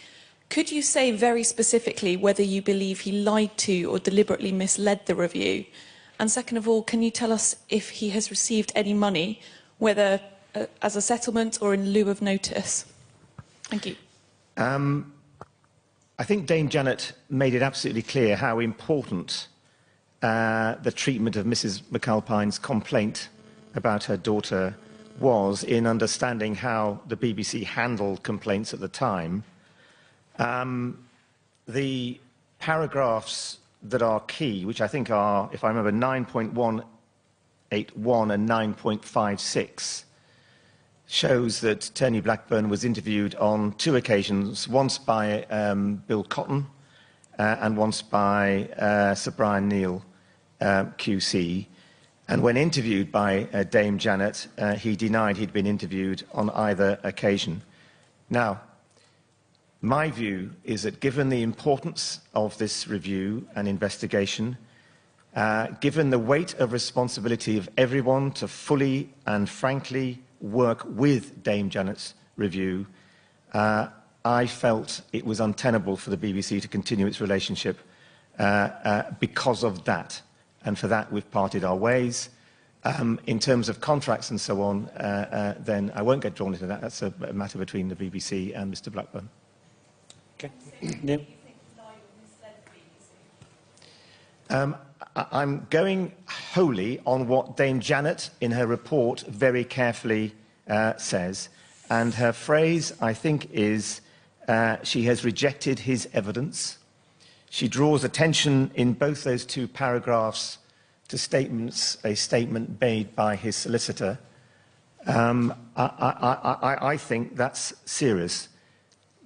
Could you say very specifically whether you believe he lied to or deliberately misled the review? And second of all, can you tell us if he has received any money, whether as a settlement or in lieu of notice? Thank you. I think Dame Janet made it absolutely clear how important the treatment of Mrs. McAlpine's complaint about her daughter was in understanding how the BBC handled complaints at the time. The paragraphs that are key, which I think are, if I remember, 9.181 and 9.56, shows that Tony Blackburn was interviewed on two occasions, once by Bill Cotton and once by Sir Brian Neal, QC. And when interviewed by Dame Janet, he denied he'd been interviewed on either occasion. Now, my view is that given the importance of this review and investigation, given the weight of responsibility of everyone to fully and frankly work with Dame Janet's review, I felt it was untenable for the BBC to continue its relationship because of that. And for that, we've parted our ways. In terms of contracts and so on, then I won't get drawn into that. That's a matter between the BBC and Mr. Blackburn. Okay. Yeah. I'm going wholly on what Dame Janet, in her report, very carefully says. And her phrase, I think, is she has rejected his evidence. She draws attention in both those two paragraphs to a statement made by his solicitor. I think that's serious.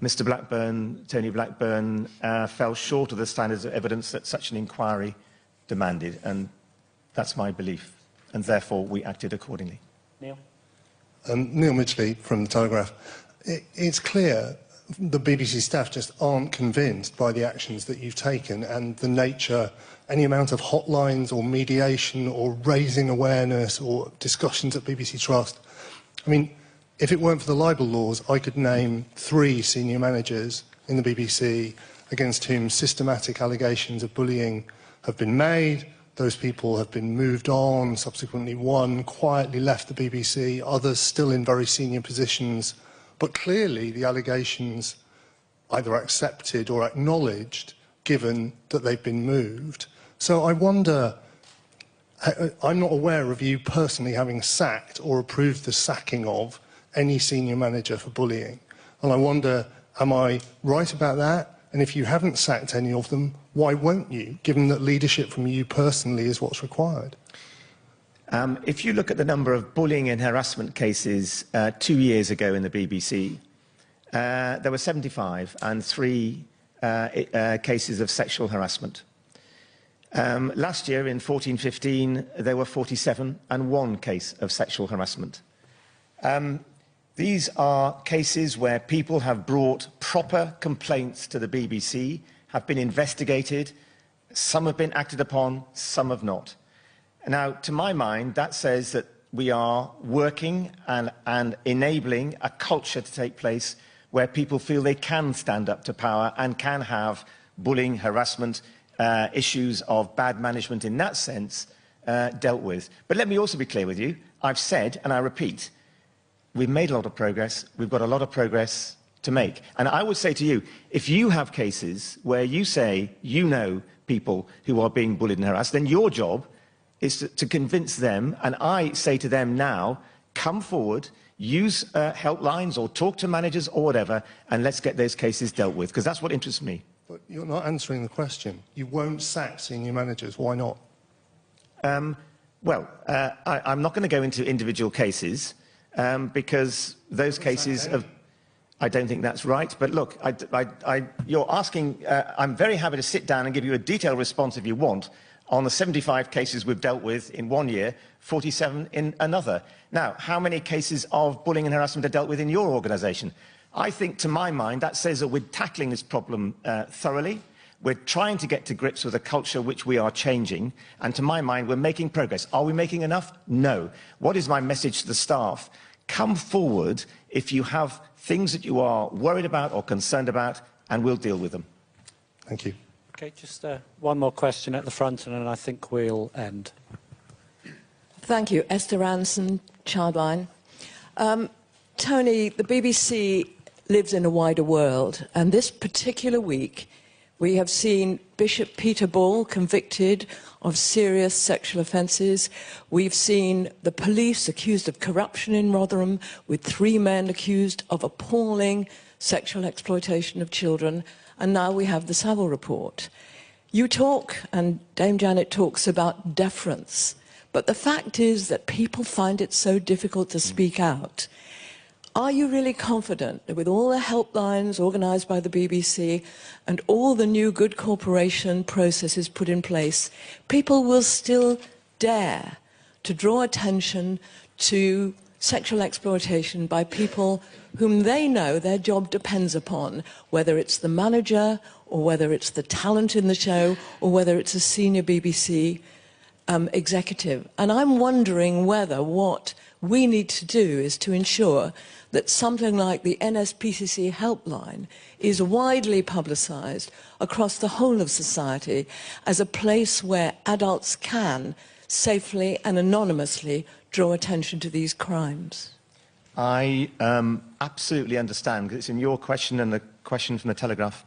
Mr. Blackburn, Tony Blackburn, fell short of the standards of evidence that such an inquiry demanded, and that's my belief, and therefore we acted accordingly. Neil? Neil Midgley from The Telegraph. It's clear the BBC staff just aren't convinced by the actions that you've taken and the nature, any amount of hotlines or mediation or raising awareness or discussions at BBC Trust. I mean, if it weren't for the libel laws, I could name 3 senior managers in the BBC against whom systematic allegations of bullying have been made. Those people have been moved on, subsequently one quietly left the BBC, others still in very senior positions. But clearly the allegations either accepted or acknowledged, given that they've been moved. So I wonder, I'm not aware of you personally having sacked or approved the sacking of any senior manager for bullying. And I wonder, am I right about that? And if you haven't sacked any of them, why won't you, given that leadership from you personally is what's required? If you look at the number of bullying and harassment cases 2 years ago in the BBC, there were 75 and 3 cases of sexual harassment. Last year, in 14-15, there were 47 and 1 case of sexual harassment. These are cases where people have brought proper complaints to the BBC, have been investigated, some have been acted upon, some have not. Now, to my mind, that says that we are working and enabling a culture to take place where people feel they can stand up to power and can have bullying, harassment, issues of bad management in that sense dealt with. But let me also be clear with you. I've said, and I repeat, we've made a lot of progress. We've got a lot of progress to make. And I would say to you, if you have cases where you say you know people who are being bullied and harassed, then your job is to convince them, and I say to them now, come forward, use helplines or talk to managers or whatever, and let's get those cases dealt with, because that's what interests me. But you're not answering the question. You won't sack senior managers. Why not? I'm not going to go into individual cases, because those cases of... I don't think that's right. But look, you're asking... I'm very happy to sit down and give you a detailed response if you want, on the 75 cases we've dealt with in 1 year, 47 in another. Now, how many cases of bullying and harassment are dealt with in your organisation? I think, to my mind, that says that we're tackling this problem thoroughly. We're trying to get to grips with a culture which we are changing. And to my mind, we're making progress. Are we making enough? No. What is my message to the staff? Come forward if you have things that you are worried about or concerned about, and we'll deal with them. Thank you. Okay, just one more question at the front, and then I think we'll end. Thank you. Esther Ranson, Childline. Tony, the BBC lives in a wider world, and this particular week we have seen Bishop Peter Ball convicted of serious sexual offences. We've seen the police accused of corruption in Rotherham, with 3 men accused of appalling sexual exploitation of children. And now we have the Savile report. You talk, and Dame Janet talks about deference, but the fact is that people find it so difficult to speak out. Are you really confident that with all the helplines organised by the BBC and all the new good corporation processes put in place, people will still dare to draw attention to sexual exploitation by people whom they know their job depends upon, whether it's the manager or whether it's the talent in the show or whether it's a senior BBC executive. And I'm wondering whether what we need to do is to ensure that something like the NSPCC helpline is widely publicised across the whole of society as a place where adults can safely and anonymously draw attention to these crimes. I absolutely understand, because it's in your question and the question from the Telegraph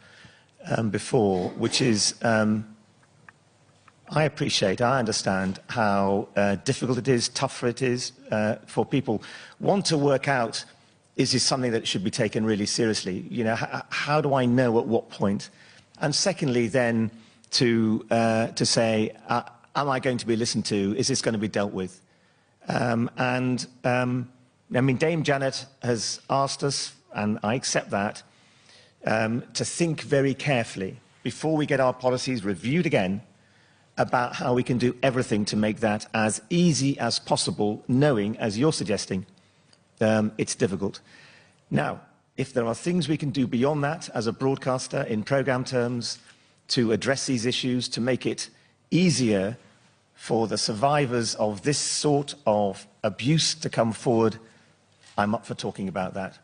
before, which is, I understand how difficult it is, tougher it is for people. One, to work out, is this something that should be taken really seriously? You know, how do I know at what point? And secondly, then, to say, am I going to be listened to? Is this going to be dealt with? I mean, Dame Janet has asked us, and I accept that, to think very carefully before we get our policies reviewed again about how we can do everything to make that as easy as possible, knowing, as you're suggesting, it's difficult. Now, if there are things we can do beyond that as a broadcaster in programme terms to address these issues, to make it easier for the survivors of this sort of abuse to come forward, I'm up for talking about that.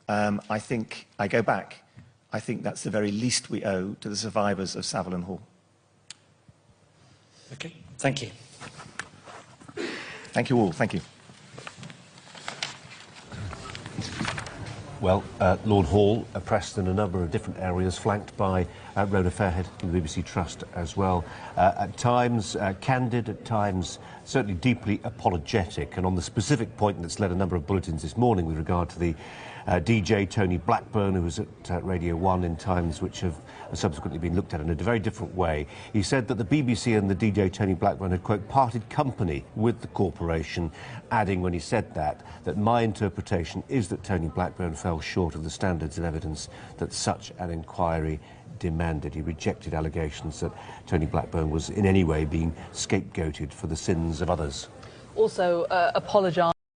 I think, I go back, I think that's the very least we owe to the survivors of Savile and Hall. Okay, thank you. Thank you all, thank you. Well, Lord Hall pressed in a number of different areas, flanked by Rhoda Fairhead from the BBC Trust as well. At times candid, at times certainly deeply apologetic. And on the specific point that's led a number of bulletins this morning with regard to the DJ Tony Blackburn, who was at Radio 1 in times which have subsequently been looked at in a very different way. He said that the BBC and the DJ Tony Blackburn had, quote, parted company with the corporation, adding when he said that my interpretation is that Tony Blackburn fell short of the standards of evidence that such an inquiry demanded. He rejected allegations that Tony Blackburn was in any way being scapegoated for the sins of others. Also apologised